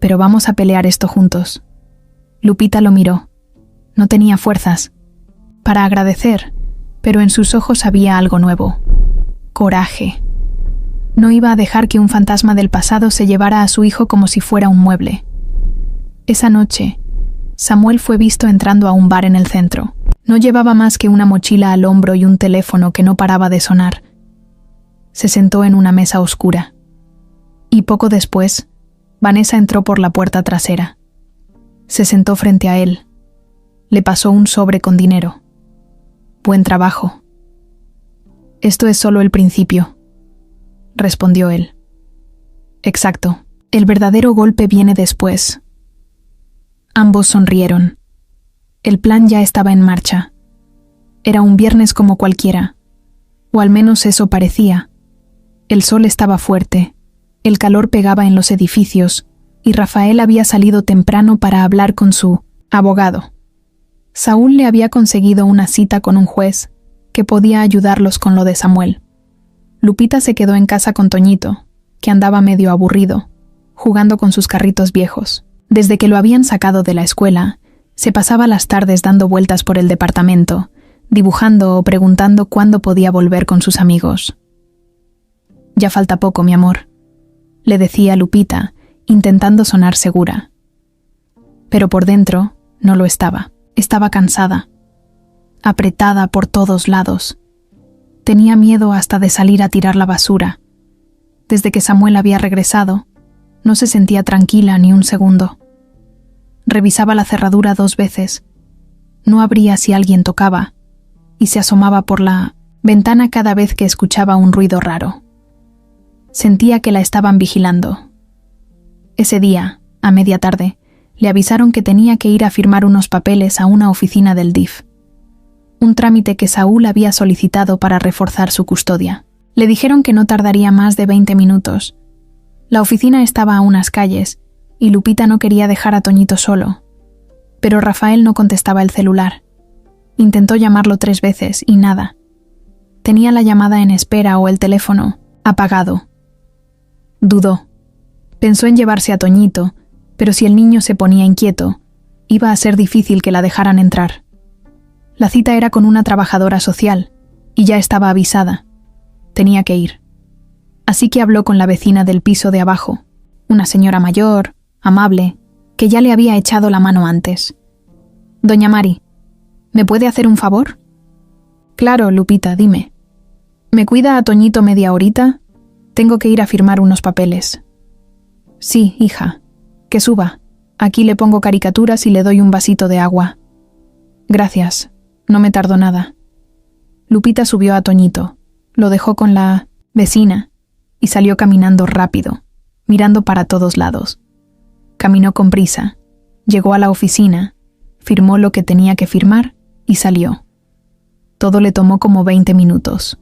Pero vamos a pelear esto juntos. Lupita lo miró. No tenía fuerzas para agradecer, pero en sus ojos había algo nuevo. Coraje. No iba a dejar que un fantasma del pasado se llevara a su hijo como si fuera un mueble. Esa noche, Samuel fue visto entrando a un bar en el centro. No llevaba más que una mochila al hombro y un teléfono que no paraba de sonar. Se sentó en una mesa oscura. Y poco después, Vanessa entró por la puerta trasera. Se sentó frente a él. Le pasó un sobre con dinero. Buen trabajo. Esto es solo el principio, respondió él. Exacto. El verdadero golpe viene después. Ambos sonrieron. El plan ya estaba en marcha. Era un viernes como cualquiera, o al menos eso parecía. El sol estaba fuerte, el calor pegaba en los edificios, y Rafael había salido temprano para hablar con su abogado. Saúl le había conseguido una cita con un juez que podía ayudarlos con lo de Samuel. Lupita se quedó en casa con Toñito, que andaba medio aburrido, jugando con sus carritos viejos. Desde que lo habían sacado de la escuela, se pasaba las tardes dando vueltas por el departamento, dibujando o preguntando cuándo podía volver con sus amigos. Ya falta poco, mi amor, le decía Lupita, intentando sonar segura. Pero por dentro no lo estaba. Estaba cansada. apretada por todos lados. Tenía miedo hasta de salir a tirar la basura. Desde que Samuel había regresado, no se sentía tranquila ni un segundo. Revisaba la cerradura 2 veces. No abría si alguien tocaba, y se asomaba por la ventana cada vez que escuchaba un ruido raro. Sentía que la estaban vigilando. Ese día, a media tarde, le avisaron que tenía que ir a firmar unos papeles a una oficina del DIF. Un trámite que Saúl había solicitado para reforzar su custodia. Le dijeron que no tardaría más de 20 minutos. La oficina estaba a unas calles, y Lupita no quería dejar a Toñito solo. Pero Rafael no contestaba el celular. Intentó llamarlo 3 veces y nada. Tenía la llamada en espera o el teléfono apagado. Dudó. Pensó en llevarse a Toñito, pero si el niño se ponía inquieto, iba a ser difícil que la dejaran entrar. La cita era con una trabajadora social, y ya estaba avisada. Tenía que ir. Así que habló con la vecina del piso de abajo, una señora mayor, amable, que ya le había echado la mano antes. «Doña Mari, ¿me puede hacer un favor?» «Claro, Lupita, dime». «¿Me cuida a Toñito media horita? Tengo que ir a firmar unos papeles». «Sí, hija. Que suba. Aquí le pongo caricaturas y le doy un vasito de agua». «Gracias. No me tardó nada». Lupita subió a Toñito, lo dejó con la vecina y salió caminando rápido, mirando para todos lados. Caminó con prisa, llegó a la oficina, firmó lo que tenía que firmar y salió. Todo le tomó como 20 minutos.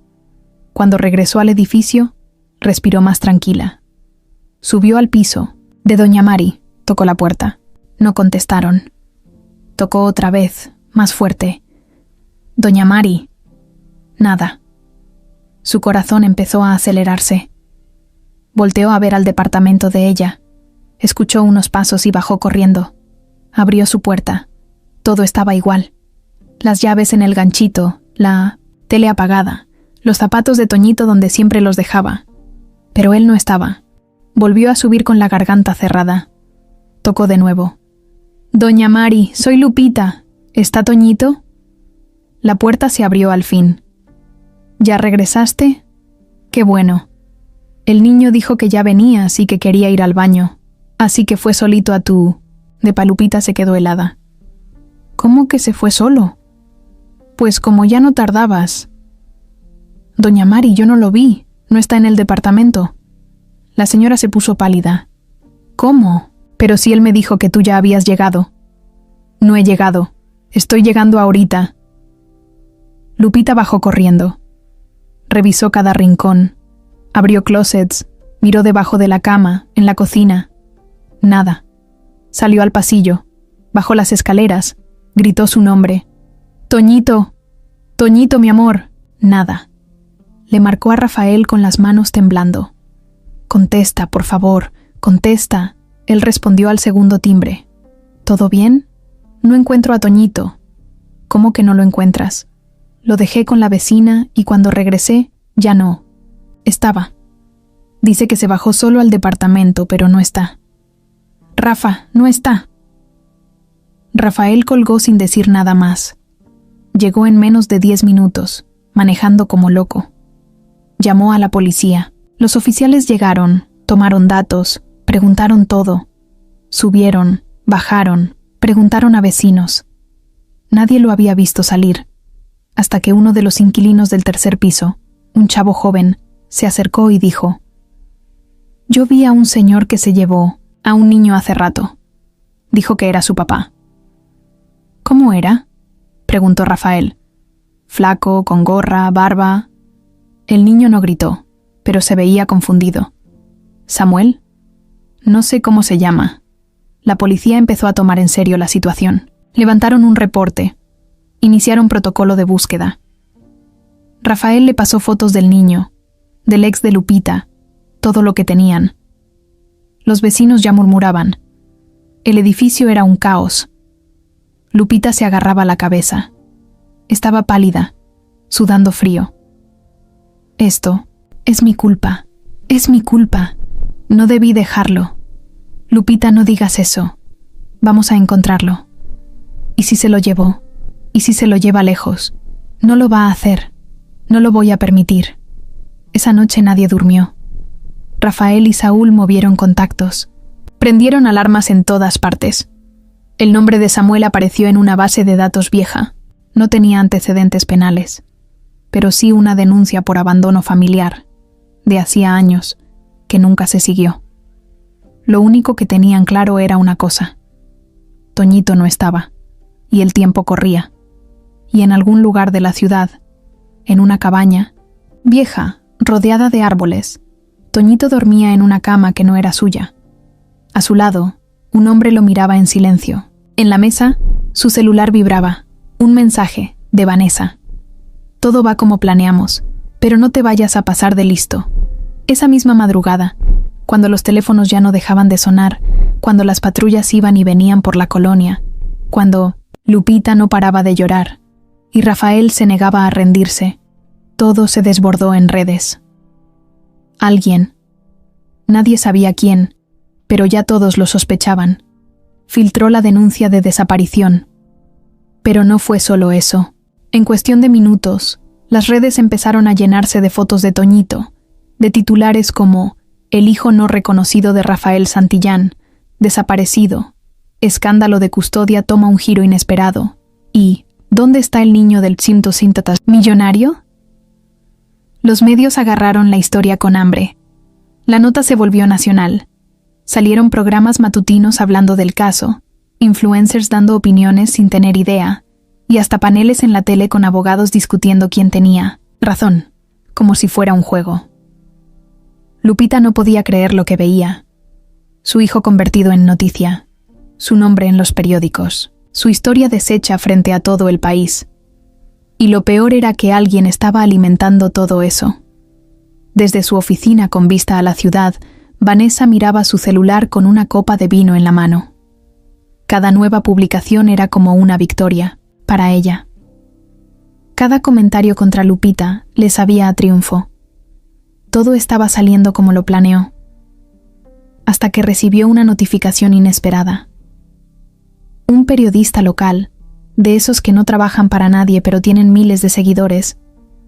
Cuando regresó al edificio, respiró más tranquila. Subió al piso de Doña Mari, tocó la puerta. No contestaron. Tocó otra vez, más fuerte. «Doña Mari». Nada. Su corazón empezó a acelerarse. Volteó a ver al departamento de ella. Escuchó unos pasos y bajó corriendo. Abrió su puerta. Todo estaba igual. Las llaves en el ganchito, la tele apagada, los zapatos de Toñito donde siempre los dejaba. Pero él no estaba. Volvió a subir con la garganta cerrada. Tocó de nuevo. «Doña Mari, soy Lupita. ¿Está Toñito?» La puerta se abrió al fin. «¿Ya regresaste? Qué bueno. El niño dijo que ya venías y que quería ir al baño, así que fue solito a tu...». De Lupita se quedó helada. «¿Cómo que se fue solo?» «Pues como ya no tardabas». «Doña Mari, yo no lo vi. No está en el departamento». La señora se puso pálida. «¿Cómo? Pero si él me dijo que tú ya habías llegado». «No he llegado. Estoy llegando ahorita». Lupita bajó corriendo. Revisó cada rincón. Abrió closets. Miró debajo de la cama, en la cocina. Nada. Salió al pasillo. Bajó las escaleras. Gritó su nombre. «Toñito. Toñito, mi amor». Nada. Le marcó a Rafael con las manos temblando. «Contesta, por favor. Contesta». Él respondió al segundo timbre. «¿Todo bien? No encuentro a Toñito». «¿Cómo que no lo encuentras?» «Lo dejé con la vecina y cuando regresé, ya no. Estaba. Dice que se bajó solo al departamento, pero no está». «Rafa, no está». Rafael colgó sin decir nada más. Llegó en menos de 10 minutos, manejando como loco. Llamó a la policía. Los oficiales llegaron, tomaron datos, preguntaron todo. Subieron, bajaron, preguntaron a vecinos. Nadie lo había visto salir, hasta que uno de los inquilinos del 3er piso, un chavo joven, se acercó y dijo: «Yo vi a un señor que se llevó a un niño hace rato». Dijo que era su papá. «¿Cómo era?», preguntó Rafael. «Flaco, con gorra, barba». El niño no gritó, pero se veía confundido. «¿Samuel?». «No sé cómo se llama». La policía empezó a tomar en serio la situación. Levantaron un reporte. Iniciaron protocolo de búsqueda. Rafael le pasó fotos del niño, del ex de Lupita, todo lo que tenían. Los vecinos ya murmuraban. El edificio era un caos. Lupita se agarraba la cabeza. Estaba pálida, sudando frío. «Esto es mi culpa. Es mi culpa. No debí dejarlo. Lupita, no digas eso. Vamos a encontrarlo». «¿Y si se lo llevó?». ¿Y si se lo lleva lejos? No lo va a hacer. No lo voy a permitir. Esa noche nadie durmió. Rafael y Saúl movieron contactos. Prendieron alarmas en todas partes. El nombre de Samuel apareció en una base de datos vieja. No tenía antecedentes penales, pero sí una denuncia por abandono familiar, de hacía años, que nunca se siguió. Lo único que tenían claro era una cosa. Toñito no estaba, y el tiempo corría. Y en algún lugar de la ciudad, en una cabaña, vieja, rodeada de árboles, Toñito dormía en una cama que no era suya. A su lado, un hombre lo miraba en silencio. En la mesa, su celular vibraba. Un mensaje, de Vanessa. Todo va como planeamos, pero no te vayas a pasar de listo. Esa misma madrugada, cuando los teléfonos ya no dejaban de sonar, cuando las patrullas iban y venían por la colonia, cuando Lupita no paraba de llorar y Rafael se negaba a rendirse, todo se desbordó en redes. Alguien, nadie sabía quién, pero ya todos lo sospechaban, filtró la denuncia de desaparición. Pero no fue solo eso. En cuestión de minutos, las redes empezaron a llenarse de fotos de Toñito, de titulares como «El hijo no reconocido de Rafael Santillán», «Desaparecido», «Escándalo de custodia toma un giro inesperado» y «¿Dónde está el niño del Síntotas millonario?». Los medios agarraron la historia con hambre. La nota se volvió nacional. Salieron programas matutinos hablando del caso, influencers dando opiniones sin tener idea, y hasta paneles en la tele con abogados discutiendo quién tenía razón, como si fuera un juego. Lupita no podía creer lo que veía. Su hijo convertido en noticia, su nombre en los periódicos, su historia deshecha frente a todo el país. Y lo peor era que alguien estaba alimentando todo eso. Desde su oficina con vista a la ciudad, Vanessa miraba su celular con una copa de vino en la mano. Cada nueva publicación era como una victoria, para ella. Cada comentario contra Lupita le sabía a triunfo. Todo estaba saliendo como lo planeó. Hasta que recibió una notificación inesperada. Un periodista local, de esos que no trabajan para nadie pero tienen miles de seguidores,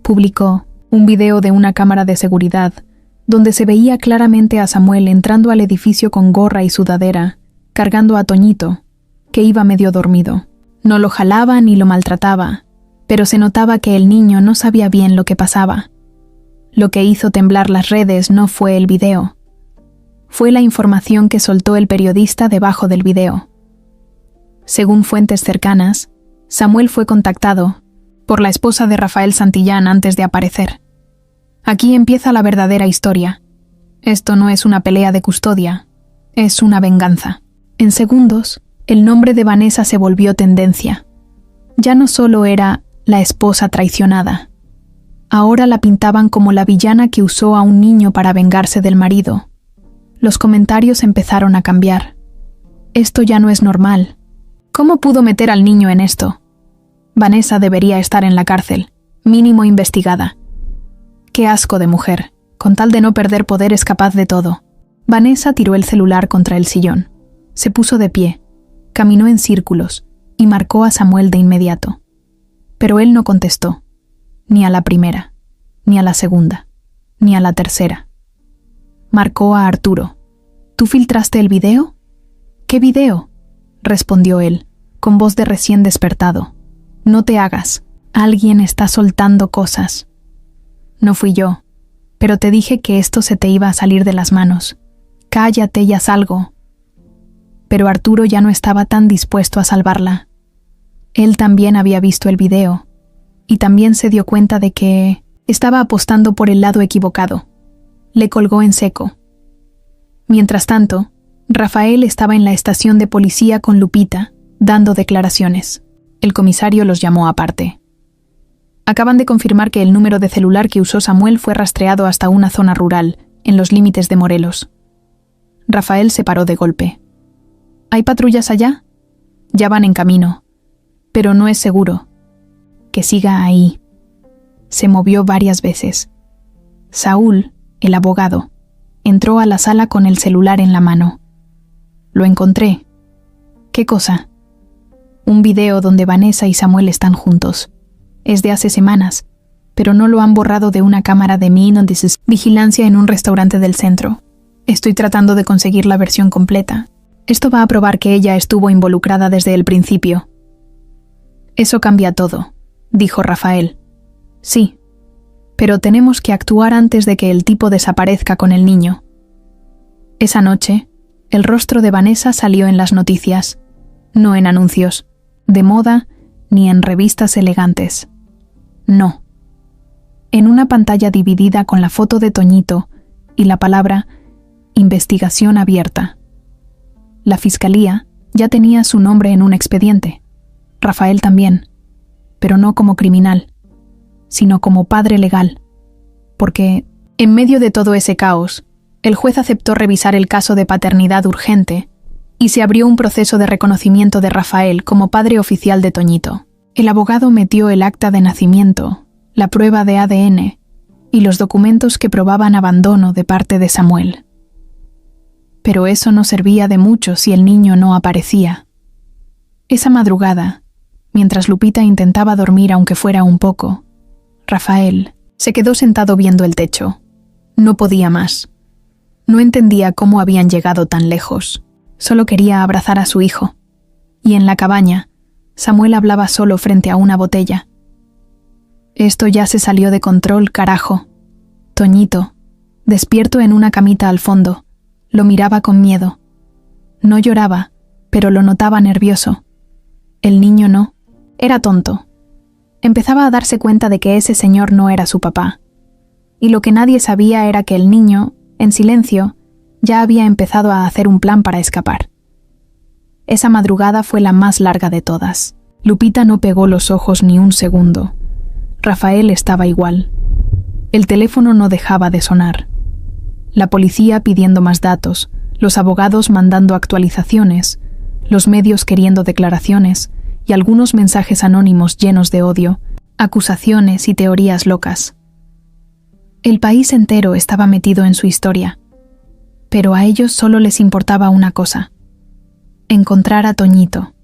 publicó un video de una cámara de seguridad donde se veía claramente a Samuel entrando al edificio con gorra y sudadera, cargando a Toñito, que iba medio dormido. No lo jalaba ni lo maltrataba, pero se notaba que el niño no sabía bien lo que pasaba. Lo que hizo temblar las redes no fue el video. Fue la información que soltó el periodista debajo del video. Según fuentes cercanas, Samuel fue contactado por la esposa de Rafael Santillán antes de aparecer. Aquí empieza la verdadera historia. Esto no es una pelea de custodia, es una venganza. En segundos, el nombre de Vanessa se volvió tendencia. Ya no solo era la esposa traicionada. Ahora la pintaban como la villana que usó a un niño para vengarse del marido. Los comentarios empezaron a cambiar. Esto ya no es normal. ¿Cómo pudo meter al niño en esto? Vanessa debería estar en la cárcel, mínimo investigada. Qué asco de mujer, con tal de no perder poder es capaz de todo. Vanessa tiró el celular contra el sillón. Se puso de pie, caminó en círculos y marcó a Samuel de inmediato. Pero él no contestó, ni a la primera, ni a la segunda, ni a la tercera. Marcó a Arturo. ¿Tú filtraste el video? ¿Qué video?, respondió él, con voz de recién despertado. No te hagas, alguien está soltando cosas. No fui yo, pero te dije que esto se te iba a salir de las manos. Cállate y haz algo. Pero Arturo ya no estaba tan dispuesto a salvarla. Él también había visto el video, y también se dio cuenta de que estaba apostando por el lado equivocado. Le colgó en seco. Mientras tanto, Rafael estaba en la estación de policía con Lupita, dando declaraciones. El comisario los llamó aparte. Acaban de confirmar que el número de celular que usó Samuel fue rastreado hasta una zona rural, en los límites de Morelos. Rafael se paró de golpe. ¿Hay patrullas allá? Ya van en camino. Pero no es seguro. Que siga ahí. Se movió varias veces. Saúl, el abogado, entró a la sala con el celular en la mano. Lo encontré. ¿Qué cosa? Un video donde Vanessa y Samuel están juntos. Es de hace semanas, pero no lo han borrado de una cámara de vigilancia en un restaurante del centro. Estoy tratando de conseguir la versión completa. Esto va a probar que ella estuvo involucrada desde el principio. Eso cambia todo, dijo Rafael. Sí, pero tenemos que actuar antes de que el tipo desaparezca con el niño. Esa noche, el rostro de Vanessa salió en las noticias, no en anuncios, de moda ni en revistas elegantes. No. En una pantalla dividida con la foto de Toñito y la palabra investigación abierta. La fiscalía ya tenía su nombre en un expediente. Rafael también, pero no como criminal, sino como padre legal. Porque, en medio de todo ese caos, el juez aceptó revisar el caso de paternidad urgente y se abrió un proceso de reconocimiento de Rafael como padre oficial de Toñito. El abogado metió el acta de nacimiento, la prueba de ADN y los documentos que probaban abandono de parte de Samuel. Pero eso no servía de mucho si el niño no aparecía. Esa madrugada, mientras Lupita intentaba dormir aunque fuera un poco, Rafael se quedó sentado viendo el techo. No podía más. No entendía cómo habían llegado tan lejos. Solo quería abrazar a su hijo. Y en la cabaña, Samuel hablaba solo frente a una botella. Esto ya se salió de control, carajo. Toñito, despierto en una camita al fondo, lo miraba con miedo. No lloraba, pero lo notaba nervioso. El niño no. Era tonto. Empezaba a darse cuenta de que ese señor no era su papá. Y lo que nadie sabía era que el niño, en silencio, ya había empezado a hacer un plan para escapar. Esa madrugada fue la más larga de todas. Lupita no pegó los ojos ni un segundo. Rafael estaba igual. El teléfono no dejaba de sonar. La policía pidiendo más datos, los abogados mandando actualizaciones, los medios queriendo declaraciones y algunos mensajes anónimos llenos de odio, acusaciones y teorías locas. El país entero estaba metido en su historia, pero a ellos solo les importaba una cosa: encontrar a Toñito.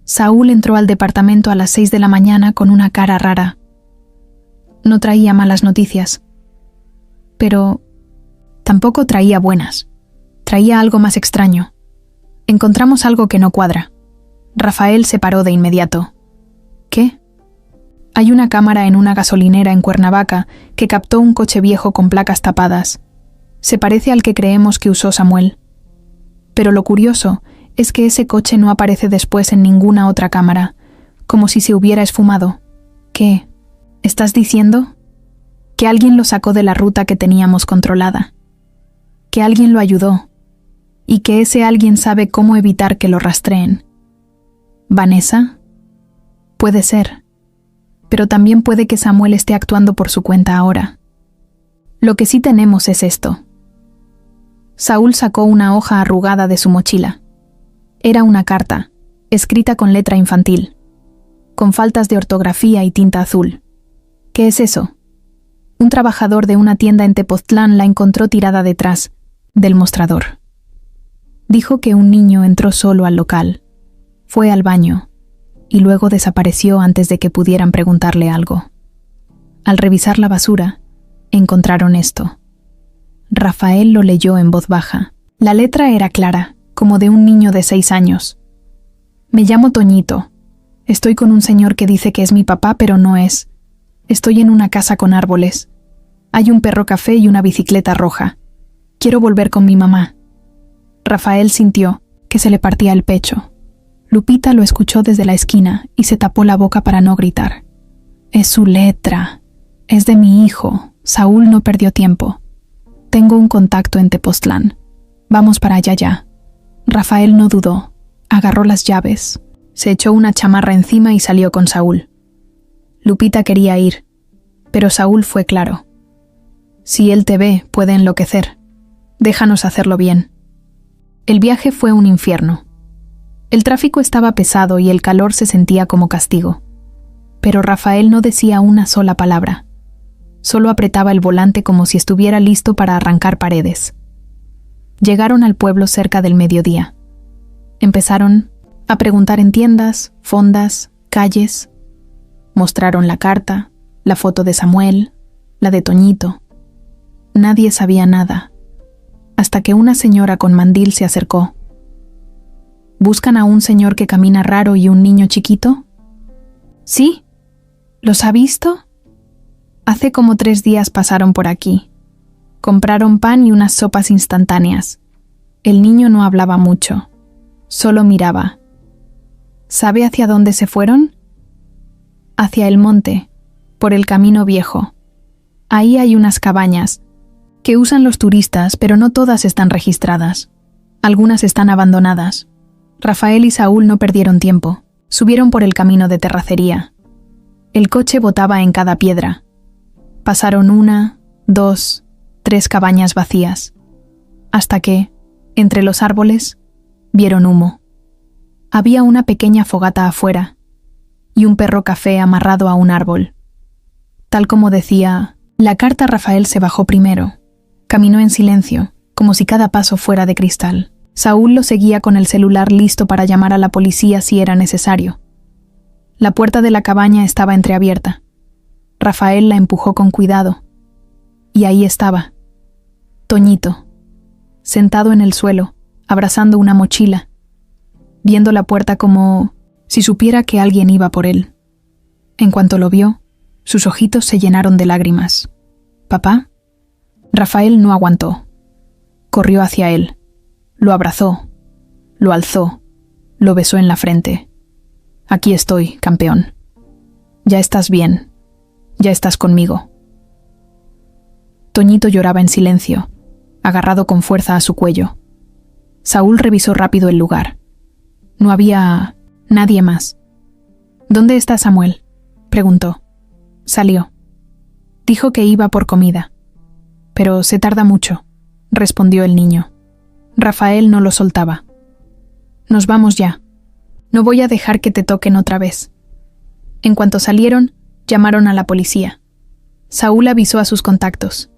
Saúl entró al departamento a las 6 de la mañana con una cara rara. No traía malas noticias, pero tampoco traía buenas. Traía algo más extraño. Encontramos algo que no cuadra. Rafael se paró de inmediato. ¿Qué? Hay una cámara en una gasolinera en Cuernavaca que captó un coche viejo con placas tapadas. Se parece al que creemos que usó Samuel. Pero lo curioso es que ese coche no aparece después en ninguna otra cámara, como si se hubiera esfumado. ¿Qué? ¿Estás diciendo? Que alguien lo sacó de la ruta que teníamos controlada. Que alguien lo ayudó, y que ese alguien sabe cómo evitar que lo rastreen. ¿Vanessa? Puede ser, pero también puede que Samuel esté actuando por su cuenta ahora. Lo que sí tenemos es esto. Saúl sacó una hoja arrugada de su mochila. Era una carta, escrita con letra infantil, con faltas de ortografía y tinta azul. ¿Qué es eso? Un trabajador de una tienda en Tepoztlán la encontró tirada detrás del mostrador. Dijo que un niño entró solo al local, fue al baño y luego desapareció antes de que pudieran preguntarle algo. Al revisar la basura, encontraron esto. Rafael lo leyó en voz baja. La letra era clara, como de un niño de 6 años. Me llamo Toñito. Estoy con un señor que dice que es mi papá, pero no es. Estoy en una casa con árboles. Hay un perro café y una bicicleta roja. Quiero volver con mi mamá. Rafael sintió que se le partía el pecho. Lupita lo escuchó desde la esquina y se tapó la boca para no gritar. Es su letra. Es de mi hijo. Saúl no perdió tiempo. Tengo un contacto en Tepoztlán. Vamos para allá ya. Rafael no dudó. Agarró las llaves. Se echó una chamarra encima y salió con Saúl. Lupita quería ir, pero Saúl fue claro. Si él te ve, puede enloquecer. Déjanos hacerlo bien. El viaje fue un infierno. El tráfico estaba pesado y el calor se sentía como castigo. Pero Rafael no decía una sola palabra. Solo apretaba el volante como si estuviera listo para arrancar paredes. Llegaron al pueblo cerca del mediodía. Empezaron a preguntar en tiendas, fondas, calles. Mostraron la carta, la foto de Samuel, la de Toñito. Nadie sabía nada, hasta que una señora con mandil se acercó. ¿Buscan a un señor que camina raro y un niño chiquito? Sí. ¿Los ha visto? Hace como 3 días pasaron por aquí. Compraron pan y unas sopas instantáneas. El niño no hablaba mucho, solo miraba. ¿Sabe hacia dónde se fueron? Hacia el monte, por el camino viejo. Ahí hay unas cabañas que usan los turistas, pero no todas están registradas. Algunas están abandonadas. Rafael y Saúl no perdieron tiempo. Subieron por el camino de terracería. El coche botaba en cada piedra. Pasaron 1, 2, 3 cabañas vacías, hasta que, entre los árboles, vieron humo. Había una pequeña fogata afuera y un perro café amarrado a un árbol. Tal como decía la carta, Rafael se bajó primero. Caminó en silencio, como si cada paso fuera de cristal. Saúl lo seguía con el celular listo para llamar a la policía si era necesario. La puerta de la cabaña estaba entreabierta. Rafael la empujó con cuidado. Y ahí estaba, Toñito, sentado en el suelo, abrazando una mochila, viendo la puerta como si supiera que alguien iba por él. En cuanto lo vio, sus ojitos se llenaron de lágrimas. ¿Papá? Rafael no aguantó. Corrió hacia él. Lo abrazó, lo alzó, lo besó en la frente. Aquí estoy, campeón. Ya estás bien. Ya estás conmigo. Toñito lloraba en silencio, agarrado con fuerza a su cuello. Saúl revisó rápido el lugar. No había nadie más. ¿Dónde está Samuel?, preguntó. Salió. Dijo que iba por comida. Pero se tarda mucho, respondió el niño. Rafael no lo soltaba. Nos vamos ya. No voy a dejar que te toquen otra vez. En cuanto salieron, llamaron a la policía. Saúl avisó a sus contactos.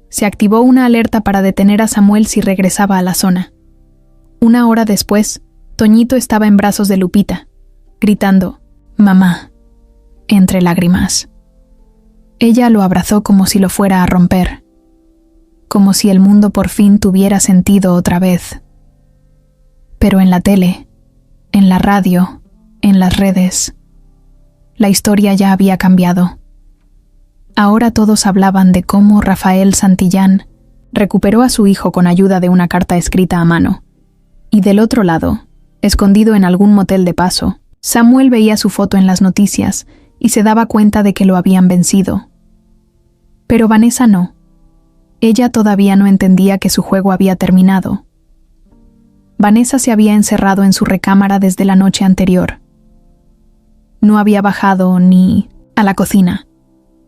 Se activó una alerta para detener a Samuel si regresaba a la zona. 1 hora después, Toñito estaba en brazos de Lupita, gritando, «Mamá», entre lágrimas. Ella lo abrazó como si lo fuera a romper, como si el mundo por fin tuviera sentido otra vez. Pero en la tele, en la radio, en las redes, la historia ya había cambiado. Ahora todos hablaban de cómo Rafael Santillán recuperó a su hijo con ayuda de una carta escrita a mano. Y del otro lado, escondido en algún motel de paso, Samuel veía su foto en las noticias y se daba cuenta de que lo habían vencido. Pero Vanessa no. Ella todavía no entendía que su juego había terminado. Vanessa se había encerrado en su recámara desde la noche anterior. No había bajado ni a la cocina.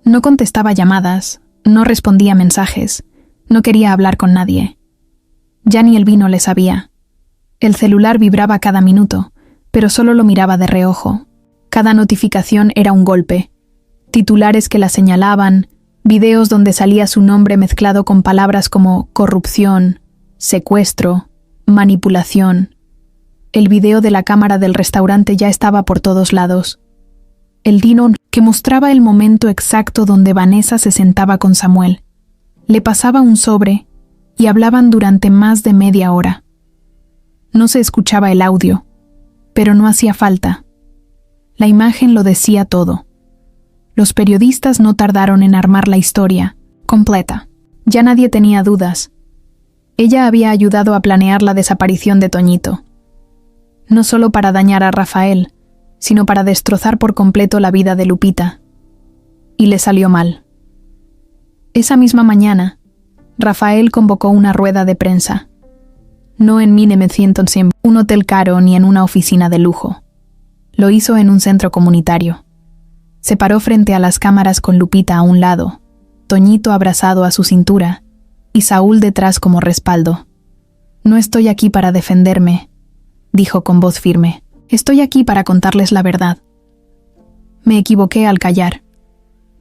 No contestaba llamadas, no respondía mensajes, no quería hablar con nadie. Ya ni el vino le sabía. El celular vibraba cada minuto, pero solo lo miraba de reojo. Cada notificación era un golpe. Titulares que la señalaban, videos donde salía su nombre mezclado con palabras como corrupción, secuestro, manipulación. El video de la cámara del restaurante ya estaba por todos lados. El dino que mostraba el momento exacto donde Vanessa se sentaba con Samuel. Le pasaba un sobre y hablaban durante más de media hora. No se escuchaba el audio, pero no hacía falta. La imagen lo decía todo. Los periodistas no tardaron en armar la historia, completa. Ya nadie tenía dudas. Ella había ayudado a planear la desaparición de Toñito. No solo para dañar a Rafael, sino para destrozar por completo la vida de Lupita. Y le salió mal. Esa misma mañana, Rafael convocó una rueda de prensa. No en Mine-Me-Siento-Sim, un hotel caro ni en una oficina de lujo. Lo hizo en un centro comunitario. Se paró frente a las cámaras con Lupita a un lado, Toñito abrazado a su cintura y Saúl detrás como respaldo. «No estoy aquí para defenderme», dijo con voz firme. «Estoy aquí para contarles la verdad. Me equivoqué al callar.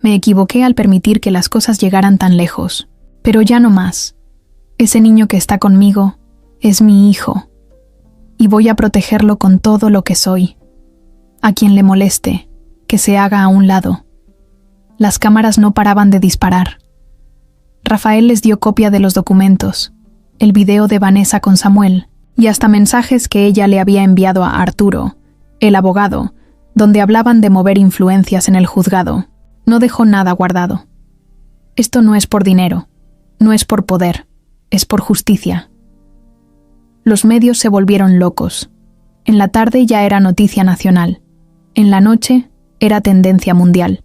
Me equivoqué al permitir que las cosas llegaran tan lejos. Pero ya no más. Ese niño que está conmigo es mi hijo. y voy a protegerlo con todo lo que soy. A quien le moleste, que se haga a un lado. Las cámaras no paraban de disparar. Rafael les dio copia de los documentos, el video de Vanessa con Samuel y hasta mensajes que ella le había enviado a Arturo, el abogado, donde hablaban de mover influencias en el juzgado. No dejó nada guardado. Esto no es por dinero, no es por poder, es por justicia. Los medios se volvieron locos. En la tarde ya era noticia nacional. En la noche era tendencia mundial.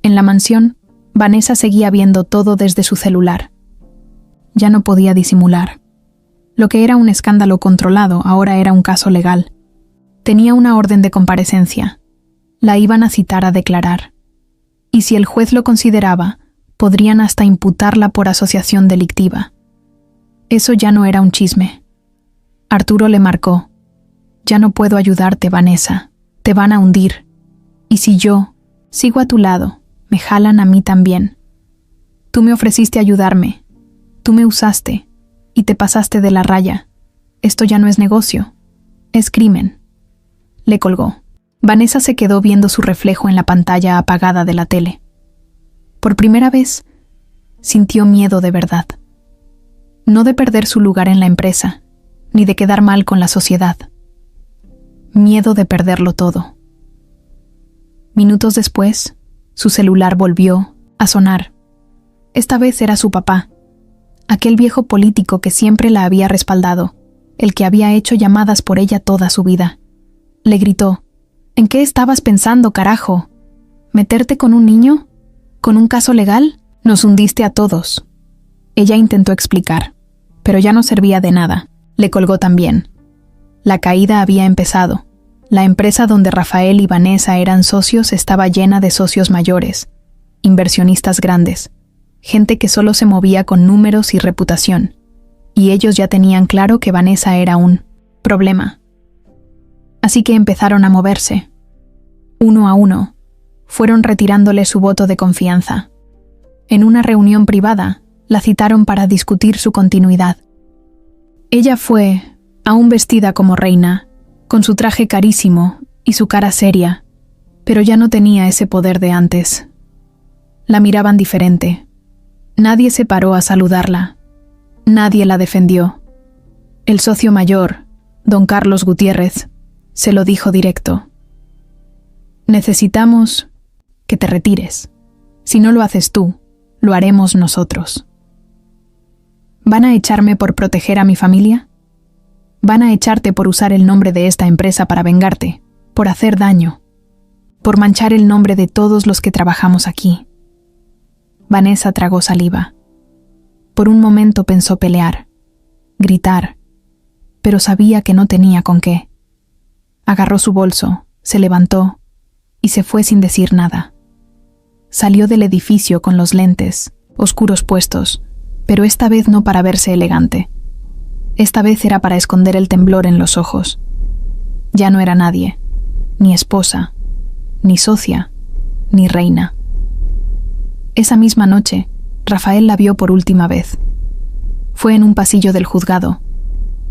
En la mansión, Vanessa seguía viendo todo desde su celular. Ya no podía disimular. Lo que era un escándalo controlado ahora era un caso legal. Tenía una orden de comparecencia. La iban a citar a declarar. Y si el juez lo consideraba, podrían hasta imputarla por asociación delictiva. Eso ya no era un chisme. Arturo le marcó: «Ya no puedo ayudarte, Vanessa. Te van a hundir. Y si yo sigo a tu lado, me jalan a mí también. Tú me ofreciste ayudarme. Tú me usaste y te pasaste de la raya. Esto ya no es negocio. Es crimen». Le colgó. Vanessa se quedó viendo su reflejo en la pantalla apagada de la tele. Por primera vez, sintió miedo de verdad. No de perder su lugar en la empresa, ni de quedar mal con la sociedad. Miedo de perderlo todo. Minutos después, su celular volvió a sonar. Esta vez era su papá, aquel viejo político que siempre la había respaldado, el que había hecho llamadas por ella toda su vida. Le gritó: «¿En qué estabas pensando, carajo? ¿Meterte con un niño? ¿Con un caso legal? Nos hundiste a todos». Ella intentó explicar, pero ya no servía de nada. Le colgó también. La caída había empezado. La empresa donde Rafael y Vanessa eran socios estaba llena de socios mayores, inversionistas grandes, gente que solo se movía con números y reputación, y ellos ya tenían claro que Vanessa era un problema. Así que empezaron a moverse. Uno a uno, fueron retirándole su voto de confianza. En una reunión privada, la citaron para discutir su continuidad. Ella fue, aún vestida como reina, con su traje carísimo y su cara seria, pero ya no tenía ese poder de antes. La miraban diferente. Nadie se paró a saludarla. Nadie la defendió. El socio mayor, don Carlos Gutiérrez, se lo dijo directo: «Necesitamos que te retires. Si no lo haces tú, lo haremos nosotros». ¿Van a echarme por proteger a mi familia? ¿Van a echarte por usar el nombre de esta empresa para vengarte, por hacer daño, por manchar el nombre de todos los que trabajamos aquí? Vanessa tragó saliva. Por un momento pensó pelear, gritar, pero sabía que no tenía con qué. Agarró su bolso, se levantó y se fue sin decir nada. Salió del edificio con los lentes, oscuros puestos, pero esta vez no para verse elegante. Esta vez era para esconder el temblor en los ojos. Ya no era nadie, ni esposa, ni socia, ni reina. Esa misma noche, Rafael la vio por última vez. Fue en un pasillo del juzgado.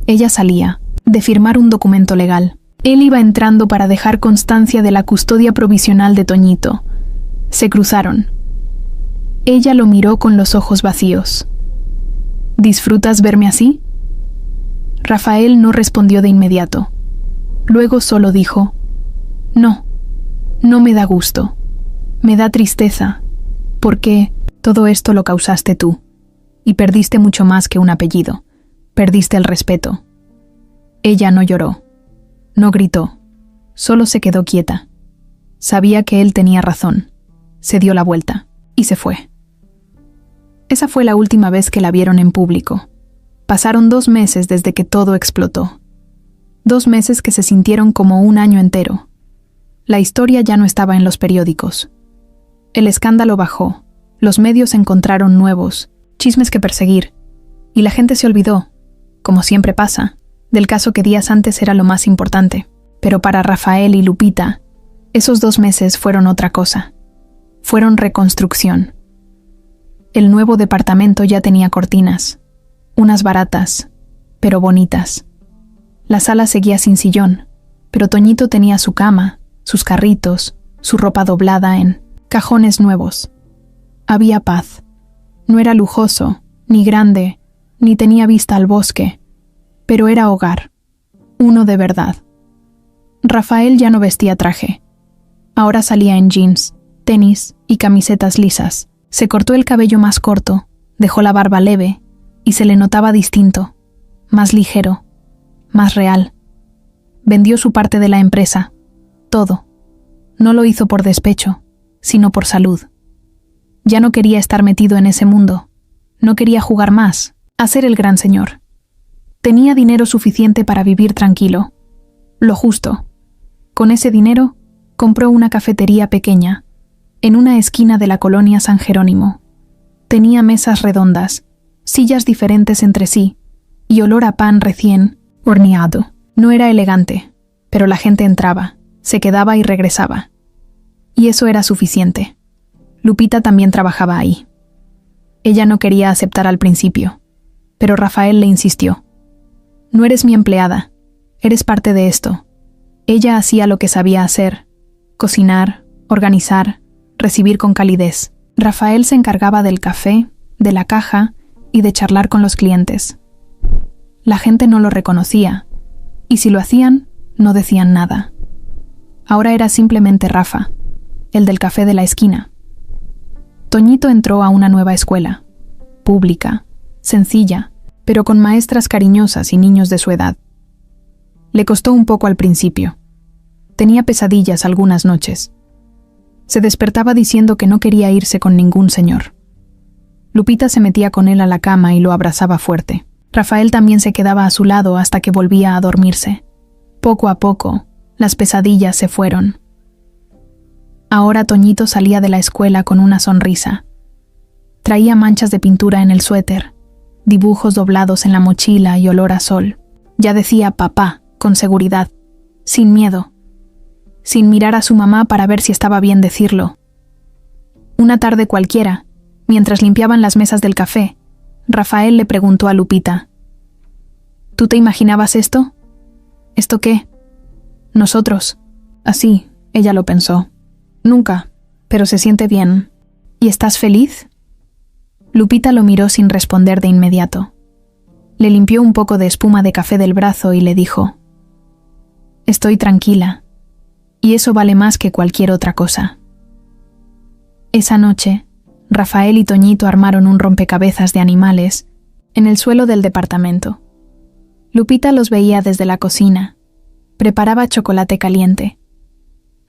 Ella salía, de firmar un documento legal. Él iba entrando para dejar constancia de la custodia provisional de Toñito. Se cruzaron. Ella lo miró con los ojos vacíos. ¿Disfrutas verme así? Rafael no respondió de inmediato. Luego solo dijo: «No, no me da gusto. Me da tristeza, porque todo esto lo causaste tú, y perdiste mucho más que un apellido. Perdiste el respeto». Ella no lloró, no gritó, solo se quedó quieta. Sabía que él tenía razón. Se dio la vuelta y se fue. Esa fue la última vez que la vieron en público. Pasaron 2 meses desde que todo explotó. 2 meses que se sintieron como un año entero. La historia ya no estaba en los periódicos. El escándalo bajó, los medios encontraron nuevos, chismes que perseguir, y la gente se olvidó, como siempre pasa, del caso que días antes era lo más importante. Pero para Rafael y Lupita, esos 2 meses fueron otra cosa. Fueron reconstrucción. El nuevo departamento ya tenía cortinas, unas baratas, pero bonitas. La sala seguía sin sillón, pero Toñito tenía su cama, sus carritos, su ropa doblada en cajones nuevos. Había paz. No era lujoso, ni grande, ni tenía vista al bosque, pero era hogar, uno de verdad. Rafael ya no vestía traje. Ahora salía en jeans, tenis y camisetas lisas. Se cortó el cabello más corto, dejó la barba leve y se le notaba distinto, más ligero, más real. Vendió su parte de la empresa, todo. No lo hizo por despecho, sino por salud. Ya no quería estar metido en ese mundo. No quería jugar más, a ser el gran señor. Tenía dinero suficiente para vivir tranquilo. Lo justo. Con ese dinero, compró una cafetería pequeña, en una esquina de la colonia San Jerónimo. Tenía mesas redondas, sillas diferentes entre sí, y olor a pan recién horneado. No era elegante, pero la gente entraba, se quedaba y regresaba. Y eso era suficiente. Lupita también trabajaba ahí. Ella no quería aceptar al principio, pero Rafael le insistió. No eres mi empleada, eres parte de esto. Ella hacía lo que sabía hacer, cocinar, organizar, recibir con calidez. Rafael se encargaba del café, de la caja y de charlar con los clientes. La gente no lo reconocía, y si lo hacían, no decían nada. Ahora era simplemente Rafa, el del café de la esquina. Toñito entró a una nueva escuela, pública, sencilla, pero con maestras cariñosas y niños de su edad. Le costó un poco al principio. Tenía pesadillas algunas noches. Se despertaba diciendo que no quería irse con ningún señor. Lupita se metía con él a la cama y lo abrazaba fuerte. Rafael también se quedaba a su lado hasta que volvía a dormirse. Poco a poco, las pesadillas se fueron. Ahora Toñito salía de la escuela con una sonrisa. Traía manchas de pintura en el suéter, dibujos doblados en la mochila y olor a sol. Ya decía papá, con seguridad, sin miedo, sin mirar a su mamá para ver si estaba bien decirlo. Una tarde cualquiera, mientras limpiaban las mesas del café, Rafael le preguntó a Lupita: ¿Tú te imaginabas esto? ¿Esto qué? Nosotros. Así, ella lo pensó. Nunca, pero se siente bien. ¿Y estás feliz? Lupita lo miró sin responder de inmediato. Le limpió un poco de espuma de café del brazo y le dijo: Estoy tranquila, y eso vale más que cualquier otra cosa. Esa noche, Rafael y Toñito armaron un rompecabezas de animales en el suelo del departamento. Lupita los veía desde la cocina. Preparaba chocolate caliente.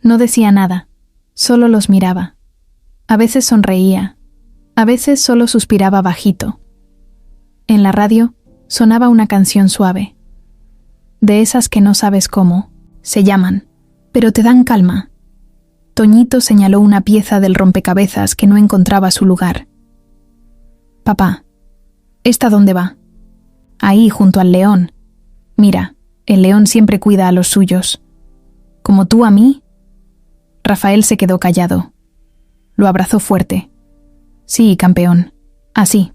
No decía nada, solo los miraba. A veces sonreía, a veces solo suspiraba bajito. En la radio sonaba una canción suave. De esas que no sabes cómo, se llaman, pero te dan calma. Toñito señaló una pieza del rompecabezas que no encontraba su lugar. Papá, ¿esta dónde va? Ahí, junto al león. Mira, el león siempre cuida a los suyos. ¿Como tú a mí? Rafael se quedó callado. Lo abrazó fuerte. Sí, campeón. Así.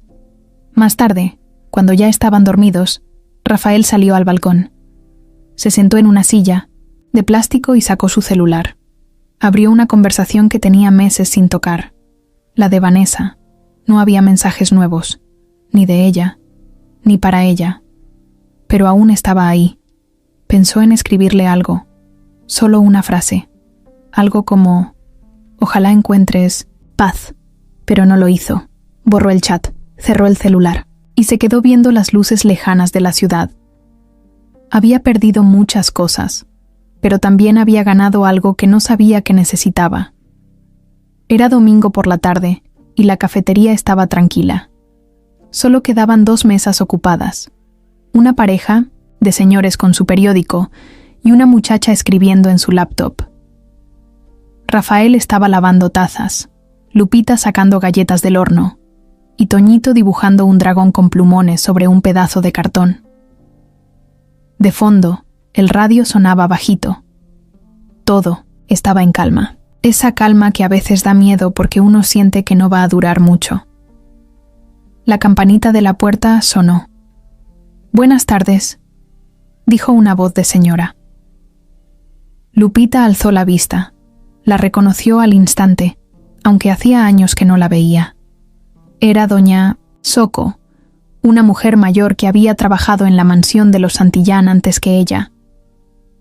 Más tarde, cuando ya estaban dormidos, Rafael salió al balcón. Se sentó en una silla, de plástico, y sacó su celular. Abrió una conversación que tenía meses sin tocar. La de Vanessa. No había mensajes nuevos, ni de ella, ni para ella. Pero aún estaba ahí. Pensó en escribirle algo. Solo una frase. Algo como: ojalá encuentres paz. Pero no lo hizo. Borró el chat, cerró el celular, y se quedó viendo las luces lejanas de la ciudad. Había perdido muchas cosas, pero también había ganado algo que no sabía que necesitaba. Era domingo por la tarde, y la cafetería estaba tranquila. Solo quedaban 2 mesas ocupadas. Una pareja, de señores con su periódico, y una muchacha escribiendo en su laptop. Rafael estaba lavando tazas, Lupita sacando galletas del horno, y Toñito dibujando un dragón con plumones sobre un pedazo de cartón. De fondo, el radio sonaba bajito. Todo estaba en calma. Esa calma que a veces da miedo porque uno siente que no va a durar mucho. La campanita de la puerta sonó. «Buenas tardes». dijo una voz de señora. Lupita alzó la vista. La reconoció al instante, aunque hacía años que no la veía. Era doña Soco, una mujer mayor que había trabajado en la mansión de los Santillán antes que ella.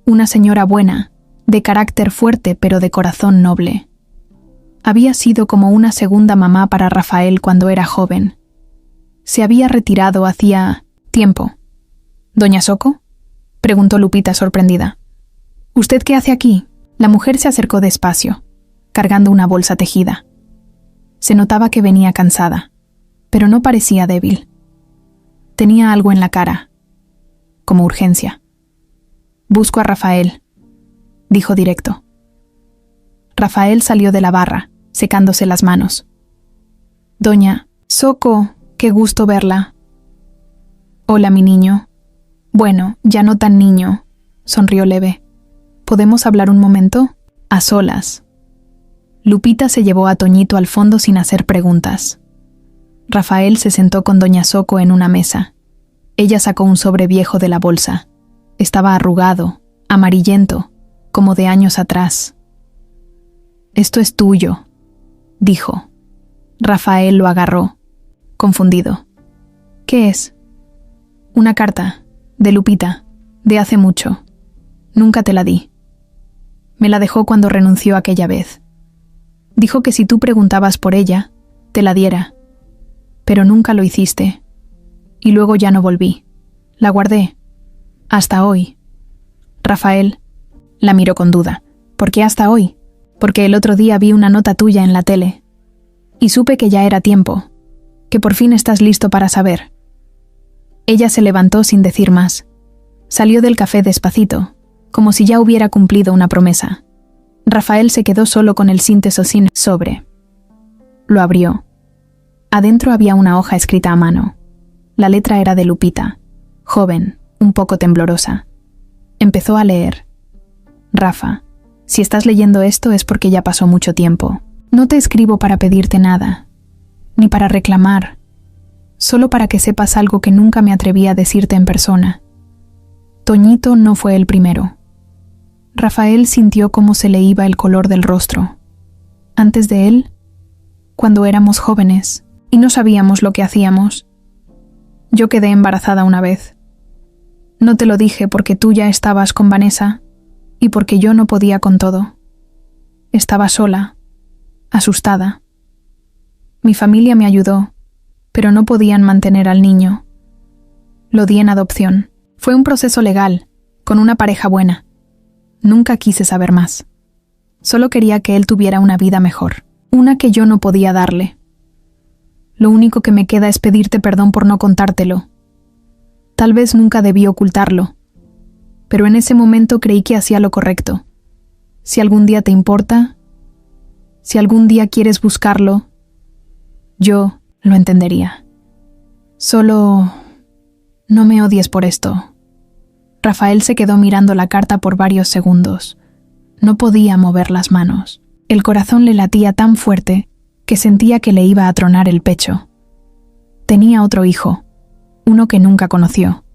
Una señora buena, de carácter fuerte pero de corazón noble. Había sido como una segunda mamá para Rafael cuando era joven. Se había retirado hacía tiempo. ¿Doña Soco?, preguntó Lupita sorprendida. ¿Usted qué hace aquí? La mujer se acercó despacio, cargando una bolsa tejida. Se notaba que venía cansada, pero no parecía débil. Tenía algo en la cara, como urgencia. «Busco a Rafael», dijo directo. Rafael salió de la barra, secándose las manos. «Doña Soco, qué gusto verla». «Hola, mi niño». «Bueno, ya no tan niño», sonrió leve. «¿Podemos hablar un momento? A solas». Lupita se llevó a Toñito al fondo sin hacer preguntas. Rafael se sentó con doña Soco en una mesa. Ella sacó un sobre viejo de la bolsa. Estaba arrugado, amarillento, como de años atrás. «Esto es tuyo», dijo. Rafael lo agarró, confundido. «¿Qué es?» «Una carta, de Lupita, de hace mucho. Nunca te la di. Me la dejó cuando renunció aquella vez. Dijo que si tú preguntabas por ella, te la diera. Pero nunca lo hiciste. Y luego ya no volví. La guardé. Hasta hoy». Rafael la miró con duda. «¿Por qué hasta hoy?» «Porque el otro día vi una nota tuya en la tele. Y supe que ya era tiempo. Que por fin estás listo para saber». Ella se levantó sin decir más. Salió del café despacito, como si ya hubiera cumplido una promesa. Rafael se quedó solo con el sínteso sin sobre. Lo abrió. Adentro había una hoja escrita a mano. La letra era de Lupita, joven, un poco temblorosa. Empezó a leer. «Rafa, si estás leyendo esto es porque ya pasó mucho tiempo. No te escribo para pedirte nada, ni para reclamar, solo para que sepas algo que nunca me atreví a decirte en persona. Toñito no fue el primero». Rafael sintió cómo se le iba el color del rostro. Antes de él, cuando éramos jóvenes y no sabíamos lo que hacíamos, yo quedé embarazada una vez. No te lo dije porque tú ya estabas con Vanessa y porque yo no podía con todo. Estaba sola, asustada. Mi familia me ayudó, pero no podían mantener al niño. Lo di en adopción. Fue un proceso legal, con una pareja buena. Nunca quise saber más. Solo quería que él tuviera una vida mejor, una que yo no podía darle. Lo único que me queda es pedirte perdón por no contártelo. Tal vez nunca debí ocultarlo, pero en ese momento creí que hacía lo correcto. Si algún día te importa, si algún día quieres buscarlo, yo lo entendería. Solo no me odies por esto». Rafael se quedó mirando la carta por varios segundos. No podía mover las manos. El corazón le latía tan fuerte que sentía que le iba a tronar el pecho. Tenía otro hijo, uno que nunca conoció.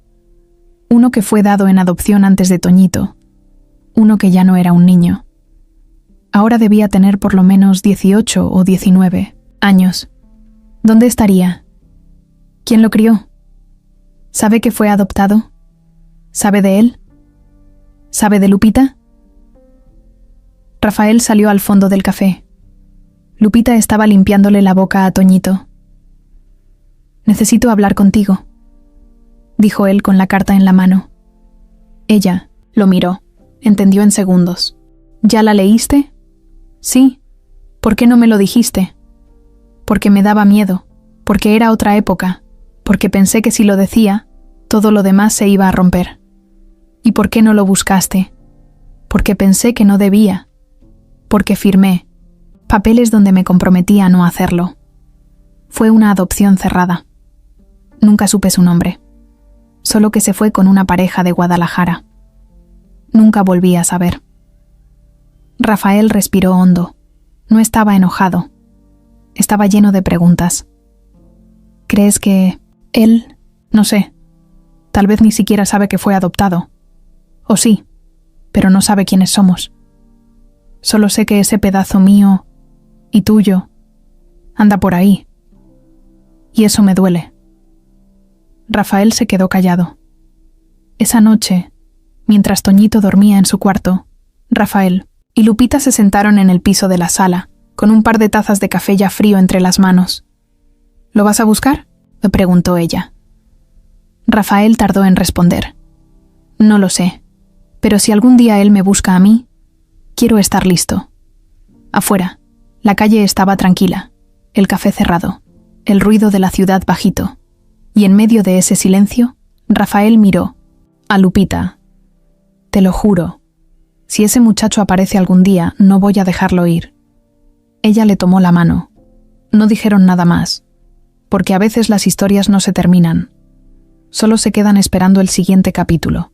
Uno que fue dado en adopción antes de Toñito. Uno que ya no era un niño. Ahora debía tener por lo menos 18 o 19 años. ¿Dónde estaría? ¿Quién lo crió? ¿Sabe que fue adoptado? ¿Sabe de él? ¿Sabe de Lupita? Rafael salió al fondo del café. Lupita estaba limpiándole la boca a Toñito. «Necesito hablar contigo», dijo él con la carta en la mano. Ella lo miró, entendió en segundos. «¿Ya la leíste?» «Sí». «¿Por qué no me lo dijiste?» «Porque me daba miedo, porque era otra época, porque pensé que si lo decía, todo lo demás se iba a romper». «¿Y por qué no lo buscaste?» «Porque pensé que no debía. Porque firmé papeles donde me comprometí a no hacerlo. Fue una adopción cerrada. Nunca supe su nombre. Solo que se fue con una pareja de Guadalajara. Nunca volví a saber». Rafael respiró hondo. No estaba enojado. Estaba lleno de preguntas. «¿Crees que él? No sé. Tal vez ni siquiera sabe que fue adoptado. O sí, pero no sabe quiénes somos. Solo sé que ese pedazo mío y tuyo anda por ahí. Y eso me duele. Rafael se quedó callado. Esa noche, mientras Toñito dormía en su cuarto, Rafael y Lupita se sentaron en el piso de la sala, con un par de tazas de café ya frío entre las manos. ¿Lo vas a buscar?, le preguntó ella. Rafael tardó en responder. No lo sé, pero si algún día él me busca a mí, quiero estar listo. Afuera, la calle estaba tranquila, el café cerrado, el ruido de la ciudad bajito, y en medio de ese silencio, Rafael miró a Lupita. Te lo juro, si ese muchacho aparece algún día, no voy a dejarlo ir. Ella le tomó la mano. No dijeron nada más, porque a veces las historias no se terminan, solo se quedan esperando el siguiente capítulo.